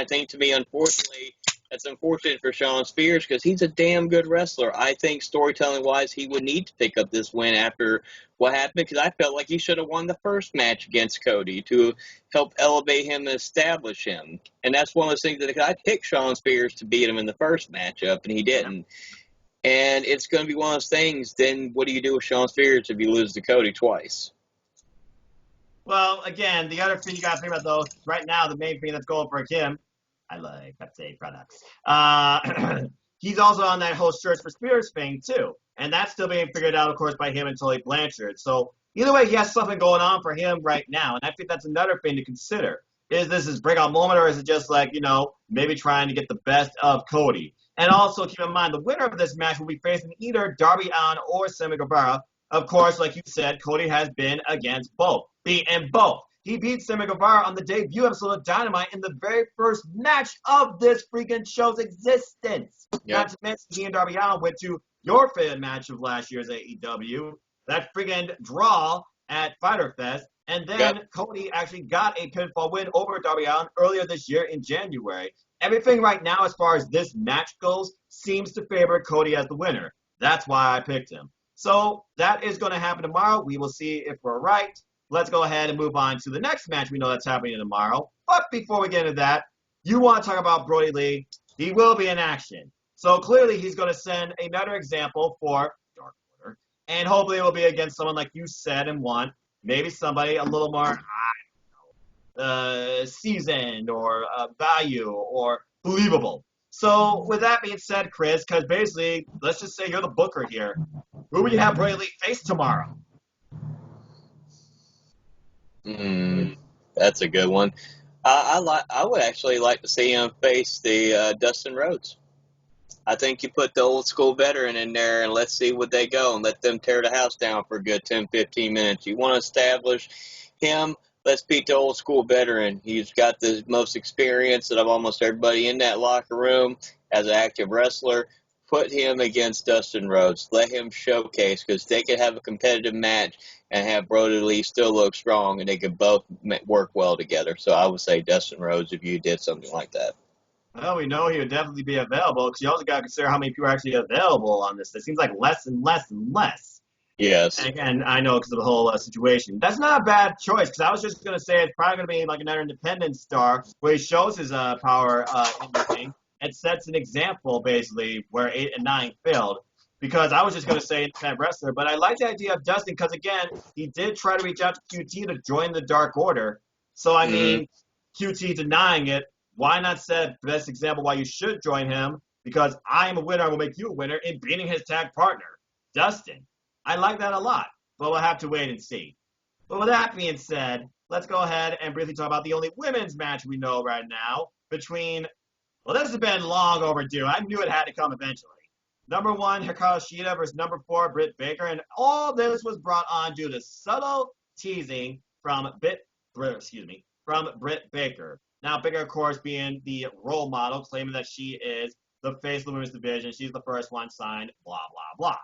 think to me, unfortunately, that's unfortunate for Shawn Spears because he's a damn good wrestler. I think storytelling-wise, he would need to pick up this win after what happened because I felt like he should have won the first match against Cody to help elevate him and establish him. And that's one of those things that I picked Shawn Spears to beat him in the first matchup, and he didn't. And it's going to be one of those things, then what do you do with Shawn Spears if you lose to Cody twice? Well, again, the other thing you got to think about, though, right now, the main thing that's going for him, I like Pepsi products. He's also on that whole Shirts for Spears thing, too. And that's still being figured out, of course, by him and Tully Blanchard. So either way, he has something going on for him right now. And I think that's another thing to consider. Is this his breakout moment, or is it just like, maybe trying to get the best of Cody? And also keep in mind, the winner of this match will be facing either Darby Allin or Sammy Guevara. Of course, like you said, Cody has been against both. Beaten both. He beat Sammy Guevara on the debut episode of Dynamite in the very first match of this freaking show's existence. Yep. Not to mention, he and Darby Allin went to your favorite match of last year's AEW, that freaking draw at Fyter Fest. And then Cody actually got a pinfall win over Darby Allin earlier this year in January. Everything right now, as far as this match goes, seems to favor Cody as the winner. That's why I picked him. So that is going to happen tomorrow. We will see if we're right. Let's go ahead and move on to the next match we know that's happening tomorrow. But before we get into that, you want to talk about Brodie Lee. He will be in action. So clearly he's going to send another example for Dark Order. And hopefully it will be against someone like you said and want. Maybe somebody a little more seasoned or value or believable. So with that being said, Chris, because basically, let's just say you're the booker here. Who would you have Brodie Lee face tomorrow? That's a good one. I would actually like to see him face the Dustin Rhodes. I think you put the old school veteran in there and let's see what they go and let them tear the house down for a good 10, 15 minutes. You want to establish him let's beat the old school veteran. He's got the most experience out of almost everybody in that locker room as an active wrestler. Put him against Dustin Rhodes. Let him showcase, because they could have a competitive match and have Brodie Lee still look strong, and they could both work well together. So I would say Dustin Rhodes if you did something like that. Well, we know he would definitely be available, because you also got to consider how many people are actually available on this. It seems like less and less and less. Yes. And again, I know because of the whole situation. That's not a bad choice, because I was just going to say it's probably going to be like another independent star where he shows his power in the ring and sets an example, basically, where 8 and 9 failed. Because I was just going to say independent wrestler, but I like the idea of Dustin because, again, he did try to reach out to QT to join the Dark Order. So, I mean, QT denying it, why not set the best example why you should join him? Because I am a winner, I will make you a winner in beating his tag partner, Dustin. I like that a lot, but we'll have to wait and see. But with that being said, let's go ahead and briefly talk about the only women's match we know right now between, well, this has been long overdue. I knew it had to come eventually. Number 1, Hikaru Shida versus number 4, Britt Baker, and all this was brought on due to subtle teasing from Britt Baker. Now, Baker, of course, being the role model, claiming that she is the face of the women's division. She's the first one signed, blah, blah, blah.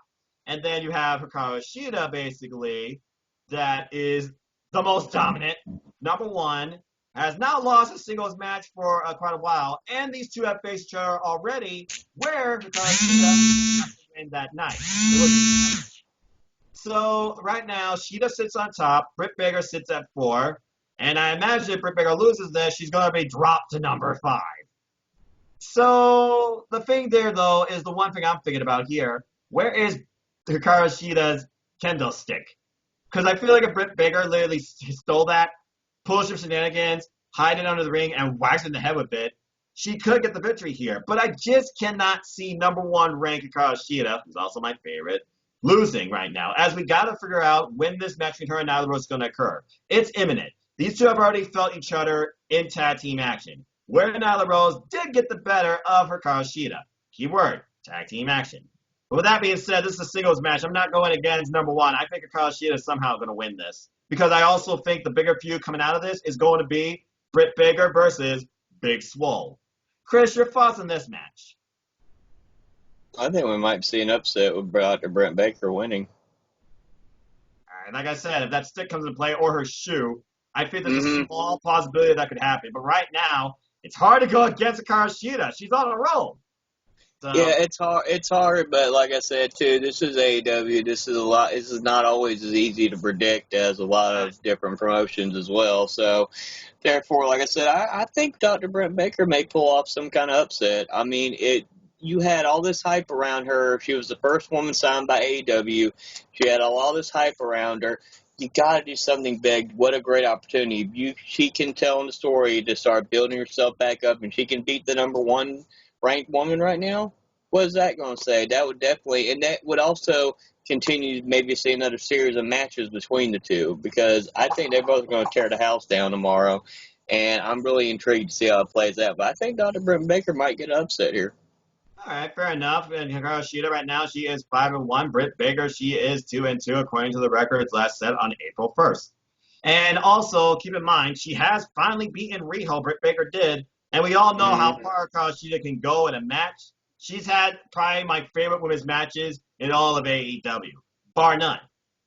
And then you have Hikaru Shida, basically, that is the most dominant. Number 1, has now lost a singles match for quite a while, and these two have faced each other already, where Hikaru Shida win that night. So right now, Shida sits on top, Britt Baker sits at 4, and I imagine if Britt Baker loses this, she's going to be dropped to number 5. So the thing there, though, is the one thing I'm thinking about here. Where is Hikaru Shida's kendo stick? Because I feel like if Britt Baker literally stole that, pulled some shenanigans, hide it under the ring, and whacks it in the head with it, she could get the victory here. But I just cannot see number 1 ranked Hikaru Shida, who's also my favorite, losing right now, as we got to figure out when this match between her and Nyla Rose is going to occur. It's imminent. These two have already felt each other in tag team action, where Nyla Rose did get the better of Hikaru Shida. Keyword, tag team action. But with that being said, this is a singles match. I'm not going against number 1. I think Hikaru Shida is somehow going to win this, because I also think the bigger feud coming out of this is going to be Britt Baker versus Big Swole. Chris, your thoughts on this match? I think we might see an upset with Dr. Britt Baker winning. All right, like I said, if that stick comes into play or her shoe, I think there's a small possibility that could happen. But right now, it's hard to go against Hikaru Shida. She's on a roll. So, yeah, it's hard, but like I said too, this is AEW. This is not always as easy to predict as a lot of different promotions as well. So, therefore, like I said, I think Dr. Britt Baker may pull off some kind of upset. I mean, you had all this hype around her. She was the first woman signed by AEW. She had all this hype around her. You got to do something big. What a great opportunity. She can tell the story to start building herself back up, and she can beat the number 1 ranked woman right now. What is that going to say? That would definitely, and that would also continue maybe see another series of matches between the two, because I think they're both going to tear the house down tomorrow, and I'm really intrigued to see how it plays out. But I think Dr. Britt Baker might get an upset here. All right, fair enough. And Hikaru Shida right now, she is 5-1. Britt Baker, she is 2-2 according to the records last set on April 1st. And also, keep in mind, she has finally beaten Riho. Britt Baker did, and we all know how far Hikaru Shida can go in a match. She's had probably my favorite women's matches in all of AEW, bar none.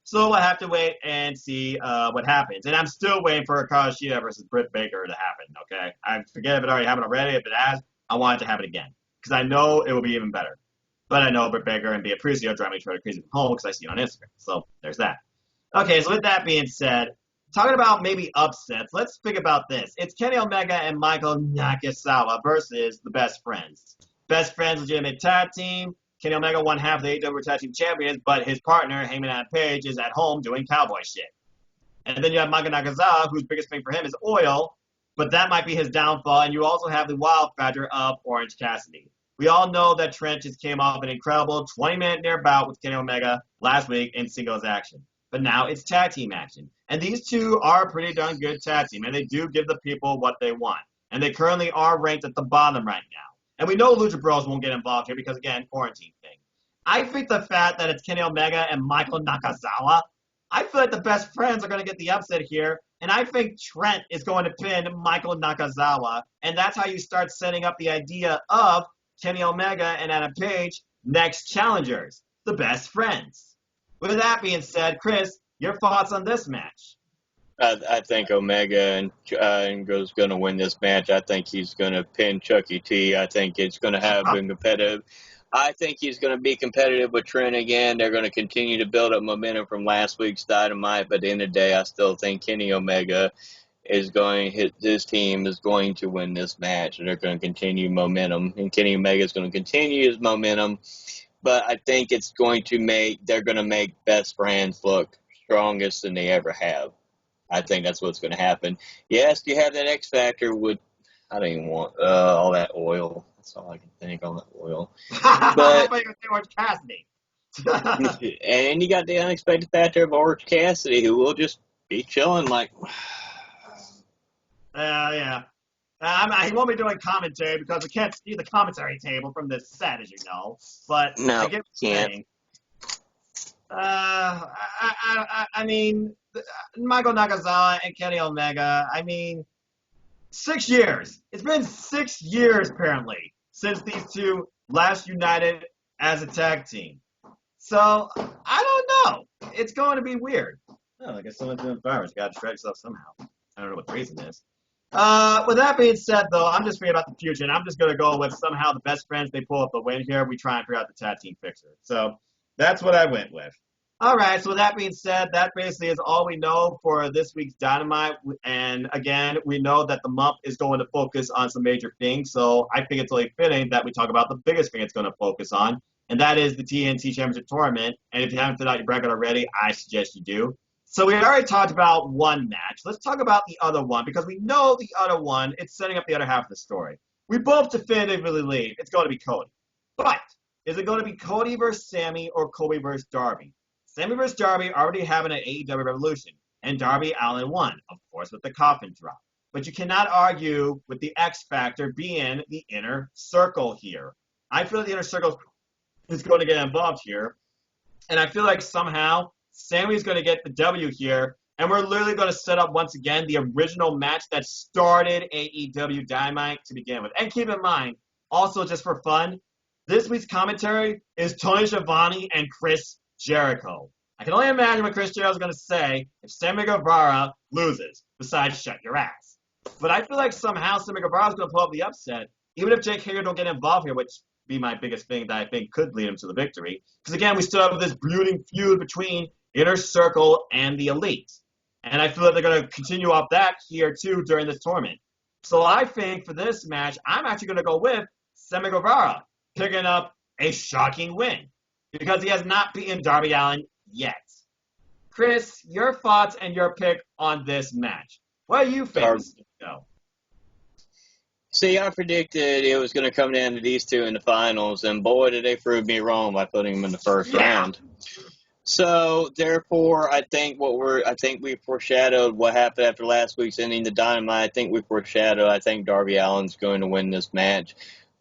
So we'll have to wait and see what happens. And I'm still waiting for Hikaru Shida versus Britt Baker to happen, okay? I forget if it already happened already. If it has, I want it to happen again, because I know it will be even better. But I know Britt Baker and Bea Priestley drive me crazy from home because I see it on Instagram. So there's that. Okay, so with that being said, talking about maybe upsets, let's think about this. It's Kenny Omega and Michael Nakazawa versus the Best Friends. Best Friends legitimate tag team. Kenny Omega won half the AEW Tag Team Champions, but his partner, Hangman Adam Page, is at home doing cowboy shit. And then you have Michael Nakazawa, whose biggest thing for him is oil, but that might be his downfall. And you also have the wild factor of Orange Cassidy. We all know that Trent just came off an incredible 20-minute near bout with Kenny Omega last week in singles action. But now it's tag team action. And these two are a pretty darn good tag team, and they do give the people what they want. And they currently are ranked at the bottom right now. And we know Lucha Bros won't get involved here because, again, quarantine thing. I think the fact that it's Kenny Omega and Michael Nakazawa, I feel like the Best Friends are going to get the upset here. And I think Trent is going to pin Michael Nakazawa. And that's how you start setting up the idea of Kenny Omega and Adam Page, next challengers, the best friends. With that being said, Chris, your thoughts on this match? I think Omega is going to win this match. I think he's going to pin Chucky T. I think it's going to have been competitive. I think he's going to be competitive with Trent again. They're going to continue to build up momentum from last week's Dynamite. But at the end of the day, I still think Kenny Omega his team is going to win this match, and they're going to continue momentum. And Kenny Omega is going to continue his momentum. But I think they're going to make best friends look strongest than they ever have. I think that's what's going to happen. Yes, you have that X Factor I don't even want all that oil. That's all I can think on that oil. But Orange Cassidy. And you got the unexpected factor of Orange Cassidy, who will just be chilling like. Yeah. He won't be doing commentary because we can't see the commentary table from this set, as you know. But no, I get what you're saying. I mean, Michael Nakazawa and Kenny Omega, 6 years. It's been 6 years, apparently, since these two last united as a tag team. So, I don't know. It's going to be weird. Oh, I guess someone's doing fireworks. Got to distract yourself somehow. I don't know what the reason is. With that being said, though, I'm just thinking about the future, and I'm just going to go with somehow the best friends, they pull up the win here. We try and figure out the tag team fixer. So, that's what I went with. All right, so with that being said, that basically is all we know for this week's Dynamite. And again, we know that the month is going to focus on some major things. So I think it's only fitting that we talk about the biggest thing it's going to focus on, and that is the TNT Championship Tournament. And if you haven't filled out your bracket already, I suggest you do. So we already talked about one match. Let's talk about the other one, because we know the other one, it's setting up the other half of the story. We both definitively believe it's going to be Cody. But is it going to be Cody versus Sammy or Cody versus Darby? Sammy versus Darby already happened at AEW Revolution, and Darby Allin won, of course, with the coffin drop. But you cannot argue with the X Factor being the inner circle here. I feel like the inner circle is going to get involved here, and I feel like somehow Sammy's going to get the W here, and we're literally going to set up once again the original match that started AEW Dynamite to begin with. And keep in mind, also just for fun, this week's commentary is Tony Schiavone and Chris Jericho. I can only imagine what Chris Jericho's going to say if Sammy Guevara loses, besides shut your ass. But I feel like somehow Sammy Guevara's going to pull up the upset, even if Jake Hager don't get involved here, which be my biggest thing that I think could lead him to the victory. Because again, we still have this brooding feud between Inner Circle and the Elite. And I feel like they're going to continue off that here too during this tournament. So I think for this match, I'm actually going to go with Sammy Guevara picking up a shocking win, because he has not beaten Darby Allin yet. Chris, your thoughts and your pick on this match. What do you think? See, I predicted it was going to come down to these two in the finals, and boy, did they prove me wrong by putting them in the first round. So, therefore, I think we foreshadowed what happened after last week's ending the Dynamite. I think Darby Allin's going to win this match.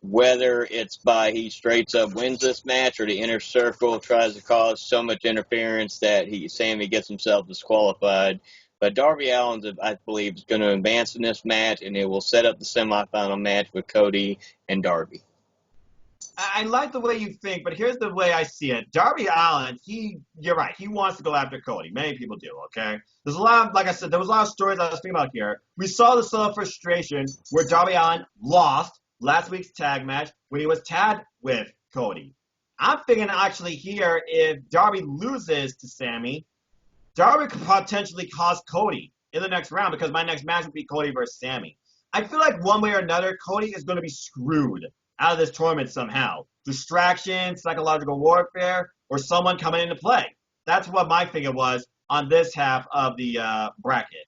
Whether it's by he straight up wins this match or the Inner Circle tries to cause so much interference that Sammy gets himself disqualified. But Darby Allin, I believe, is going to advance in this match, and it will set up the semifinal match with Cody and Darby. I like the way you think, but here's the way I see it. Darby Allin, you're right. He wants to go after Cody. Many people do, okay? There's a lot of, like I said, there was a lot of stories I was thinking about here. We saw the sort of frustration where Darby Allin lost last week's tag match when he was tagged with Cody. I'm thinking actually here, if Darby loses to Sammy, Darby could potentially cost Cody in the next round, because my next match would be Cody versus Sammy. I feel like one way or another, Cody is going to be screwed out of this tournament somehow. Distraction, psychological warfare, or someone coming into play. That's what my thinking was on this half of the bracket.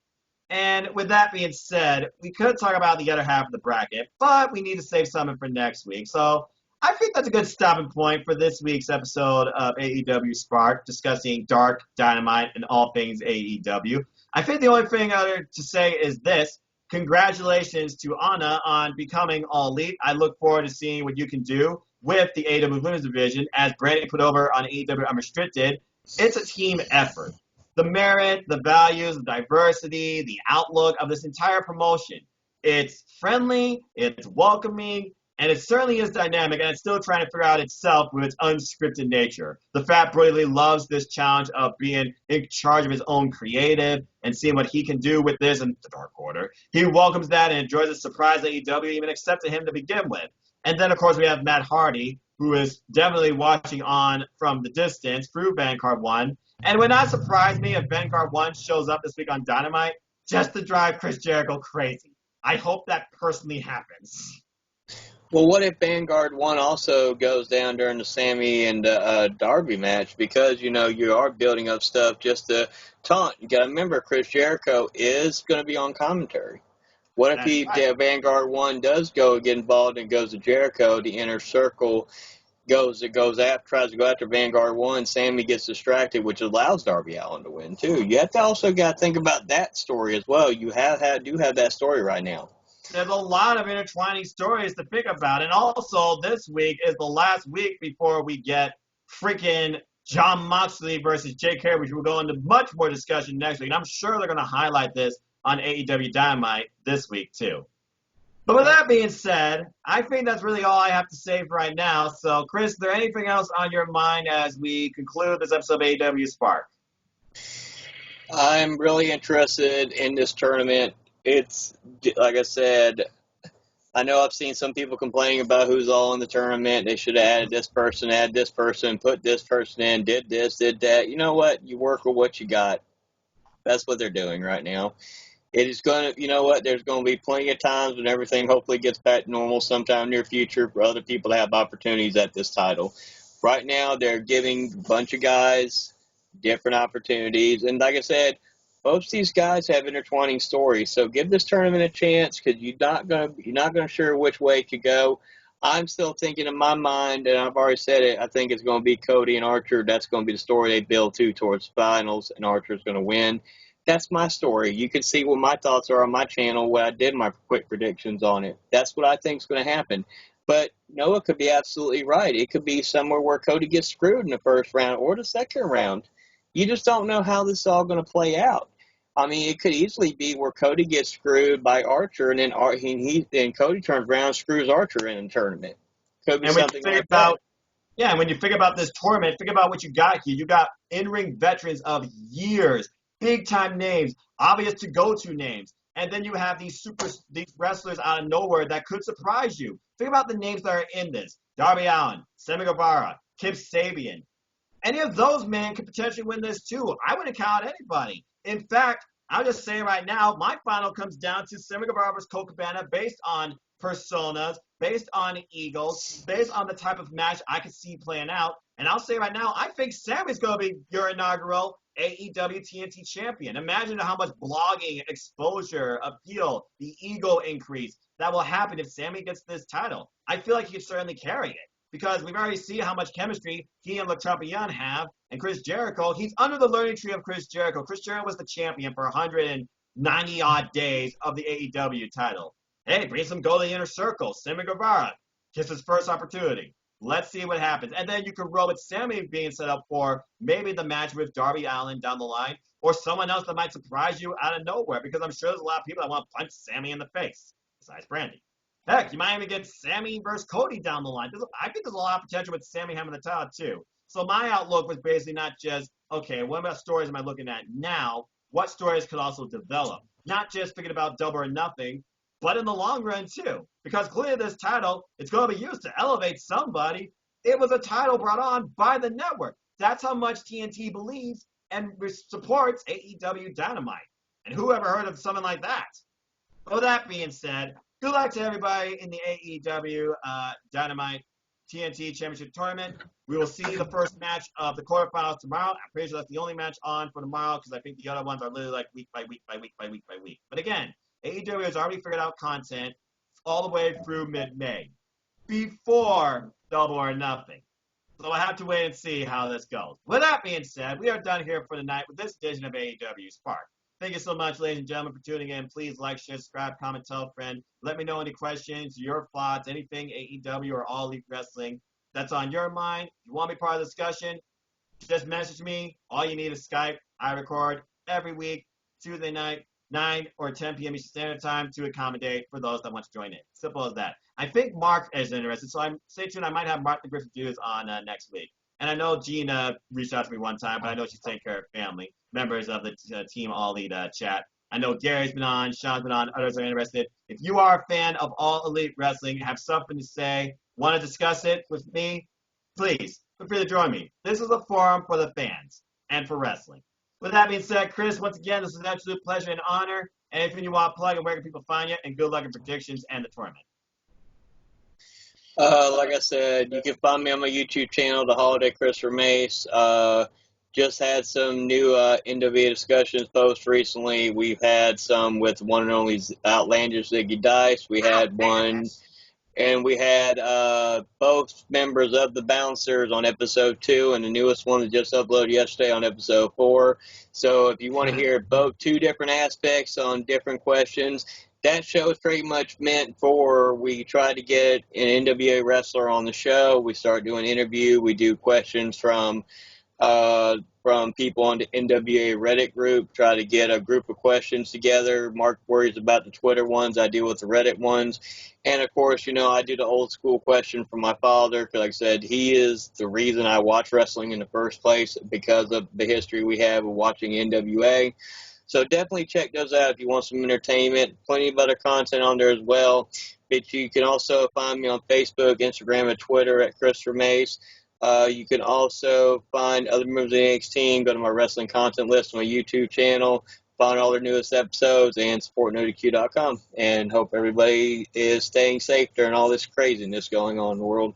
And with that being said, we could talk about the other half of the bracket, but we need to save something for next week. So I think that's a good stopping point for this week's episode of AEW Spark, discussing Dark, Dynamite, and all things AEW. I think the only thing other to say is this. Congratulations to Anna on becoming All Elite. I look forward to seeing what you can do with the AEW Women's Division. As Brandon put over on AEW Unrestricted, it's a team effort. the merit, the values, the diversity, the outlook of this entire promotion. It's friendly, it's welcoming, and it certainly is dynamic, and it's still trying to figure out itself with its unscripted nature. The fact Brodie Lee loves this challenge of being in charge of his own creative and seeing what he can do with this in the Dark Order. He welcomes that and enjoys the surprise that AEW even accepted him to begin with. And then, of course, we have Matt Hardy, who is definitely watching on from the distance through Vanguard 1. And it would not surprise me if Vanguard 1 shows up this week on Dynamite just to drive Chris Jericho crazy. I hope that personally happens. Well, what if Vanguard 1 also goes down during the Sammy and Darby match? Because, you know, you are building up stuff just to taunt. You got to remember, Chris Jericho is going to be on commentary. What if Vanguard 1 does go get involved and goes to Jericho, the inner circle tries to go after Vanguard 1, Sammy gets distracted, which allows Darby Allin to win, too. You have to also got to think about that story as well. You do have that story right now. There's a lot of intertwining stories to think about. And also, this week is the last week before we get freaking Jon Moxley versus Jake Hager, which we'll go into much more discussion next week. And I'm sure they're going to highlight this on AEW Dynamite this week, too. But with that being said, I think that's really all I have to say for right now. So, Chris, is there anything else on your mind as we conclude this episode of AEW Spark? I'm really interested in this tournament. It's, like I said, I know I've seen some people complaining about who's all in the tournament. They should have added this person, put this person in, did this, did that. You know what? You work with what you got. That's what they're doing right now. It is going to, you know what, there's going to be plenty of times when everything hopefully gets back to normal sometime near future for other people to have opportunities at this title. Right now, they're giving a bunch of guys different opportunities. And like I said, most of these guys have intertwining stories. So give this tournament a chance because you're not going to sure which way it could go. I'm still thinking in my mind, and I've already said it, I think it's going to be Cody and Archer. That's going to be the story they build to towards finals, and Archer's going to win. That's my story. You can see what my thoughts are on my channel, what I did my quick predictions on it. That's what I think is going to happen. But Noah could be absolutely right. It could be somewhere where Cody gets screwed in the first round or the second round. You just don't know how this is all going to play out. I mean, it could easily be where Cody gets screwed by Archer, and then Cody turns around and screws Archer in the tournament. Could be something like that. Yeah, and when you think about this tournament, think about what you got here. You got in-ring veterans of years, big-time names, obvious to-go-to names. And then you have these wrestlers out of nowhere that could surprise you. Think about the names that are in this. Darby Allin, Sammy Guevara, Kip Sabian. Any of those men could potentially win this too. I wouldn't count anybody. In fact, I'll just say right now, my final comes down to Sammy Guevara versus Colt Cabana based on personas, based on egos, based on the type of match I could see playing out. And I'll say right now, I think Sammy's going to be your inaugural AEW TNT champion. Imagine how much blogging, exposure, appeal, the ego increase that will happen if Sammy gets this title. I feel like he could certainly carry it because we've already seen how much chemistry he and LaTrapillon have. And Chris Jericho, he's under the learning tree of Chris Jericho. Chris Jericho was the champion for 190-odd days of the AEW title. Hey, bring some go to the inner circle. Sammy Guevara gets his first opportunity. Let's see what happens. And then you could roll with Sammy being set up for maybe the match with Darby Allin down the line or someone else that might surprise you out of nowhere because I'm sure there's a lot of people that want to punch Sammy in the face besides Brandy. Heck, you might even get Sammy versus Cody down the line. I think there's a lot of potential with Sammy having the title too. So my outlook was basically not just, okay, what about stories am I looking at now? What stories could also develop? Not just thinking about Double or Nothing, but in the long run too. Because clearly this title, it's going to be used to elevate somebody. It was a title brought on by the network. That's how much TNT believes and supports AEW Dynamite. And who ever heard of something like that? With that being said, good luck to everybody in the AEW Dynamite TNT Championship Tournament. We will see the first match of the quarterfinals tomorrow. I'm pretty sure that's the only match on for tomorrow because I think the other ones are literally like week by week by week by week by week. But again, AEW has already figured out content all the way through mid-May before Double or Nothing. So I have to wait and see how this goes. With that being said, we are done here for the night with this edition of AEW Spark. Thank you so much, ladies and gentlemen, for tuning in. Please like, share, subscribe, comment, tell a friend. Let me know any questions, your thoughts, anything AEW or All Elite Wrestling that's on your mind. If you want to be part of the discussion, just message me. All you need is Skype. I record every week, Tuesday night, 9 or 10 p.m. Eastern Standard Time to accommodate for those that want to join in. Simple as that. I think Mark is interested, so stay tuned. I might have Mark the Griffin Hughes on next week. And I know Gina reached out to me one time, but I know she's taking care of family, members of the Team All Elite chat. I know Gary's been on, Sean's been on, others are interested. If you are a fan of All Elite Wrestling, have something to say, want to discuss it with me, please feel free to join me. This is a forum for the fans and for wrestling. With that being said, Chris, once again, this is an absolute pleasure and honor. Anything you want to plug and where can people find you? And good luck in predictions and the tournament. Like I said, you can find me on my YouTube channel, The Holiday Chris Mace. Just had some new NWA discussions posts recently. We've had some with one and only Outlandish Ziggy Dice. We had one, and we had both members of the Bouncers on episode 2, and the newest one that just uploaded yesterday on episode 4. So if you want to hear both two different aspects on different questions, that show is pretty much meant for, we try to get an NWA wrestler on the show. We start doing interview. We do questions from people on the NWA Reddit group, try to get a group of questions together. Mark worries about the Twitter ones. I deal with the Reddit ones. And, of course, I do the old school question from my father, because like I said, he is the reason I watch wrestling in the first place because of the history we have of watching NWA. So definitely check those out if you want some entertainment. Plenty of other content on there as well. But you can also find me on Facebook, Instagram, and Twitter at Chris Mace. You can also find other members of the NXT team. Go to my wrestling content list on my YouTube channel, find all their newest episodes, and support NotiQ.com. And hope everybody is staying safe during all this craziness going on in the world.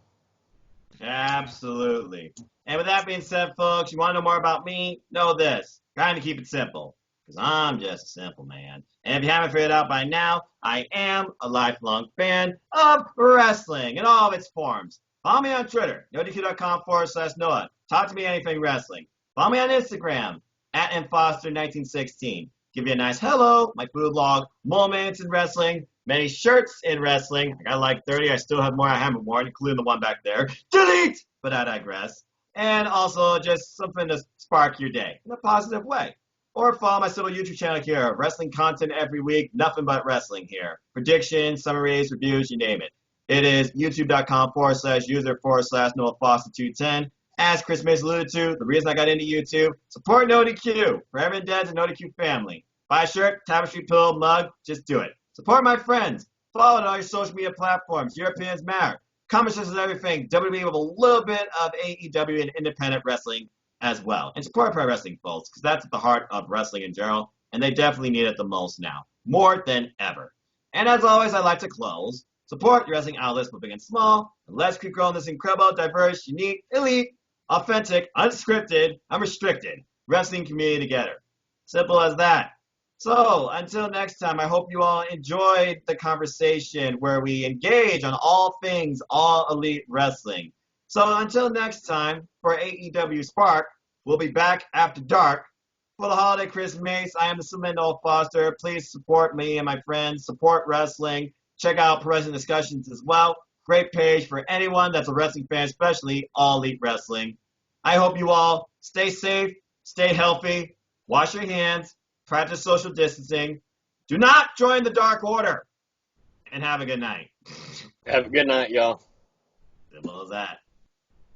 Absolutely. And with that being said, folks, you want to know more about me? Know this. Trying to keep it simple, because I'm just a simple man. And if you haven't figured it out by now, I am a lifelong fan of wrestling in all of its forms. Follow me on Twitter, NotiQ.com/Noah. Talk to me anything wrestling. Follow me on Instagram, @mfoster1916. Give you a nice hello, my food log, moments in wrestling, many shirts in wrestling. I got like 30. I still have more I haven't worn, including the one back there. Delete! But I digress. And also just something to spark your day in a positive way. Or follow my simple YouTube channel here. Wrestling content every week. Nothing but wrestling here. Predictions, summaries, reviews, you name it. It is youtube.com/user/Noah Foster210. As Chris Mace alluded to, the reason I got into YouTube, support NotiQ. Forever and dead to NotiQ family. Buy a shirt, tapestry, pill, mug, just do it. Support my friends. Follow on all your social media platforms. Europeans matter. Conversations and everything. WWE with a little bit of AEW and independent wrestling as well. And support pro wrestling, folks, because that's at the heart of wrestling in general, and they definitely need it the most now, more than ever. And as always, I like to close. Support your wrestling outlets, both big and small, and let's keep growing this incredible, diverse, unique, elite, authentic, unscripted, unrestricted wrestling community together. Simple as that. So, until next time, I hope you all enjoyed the conversation where we engage on all things all elite wrestling. So, until next time, for AEW Spark, we'll be back after dark. For the holiday Chris Mace, I am the Simon Noah Foster. Please support me and my friends. Support wrestling. Check out Pro Wrestling Discussions as well. Great page for anyone that's a wrestling fan, especially All Elite Wrestling. I hope you all stay safe, stay healthy, wash your hands, practice social distancing. Do not join the Dark Order. And have a good night. Have a good night, y'all. Simple as that.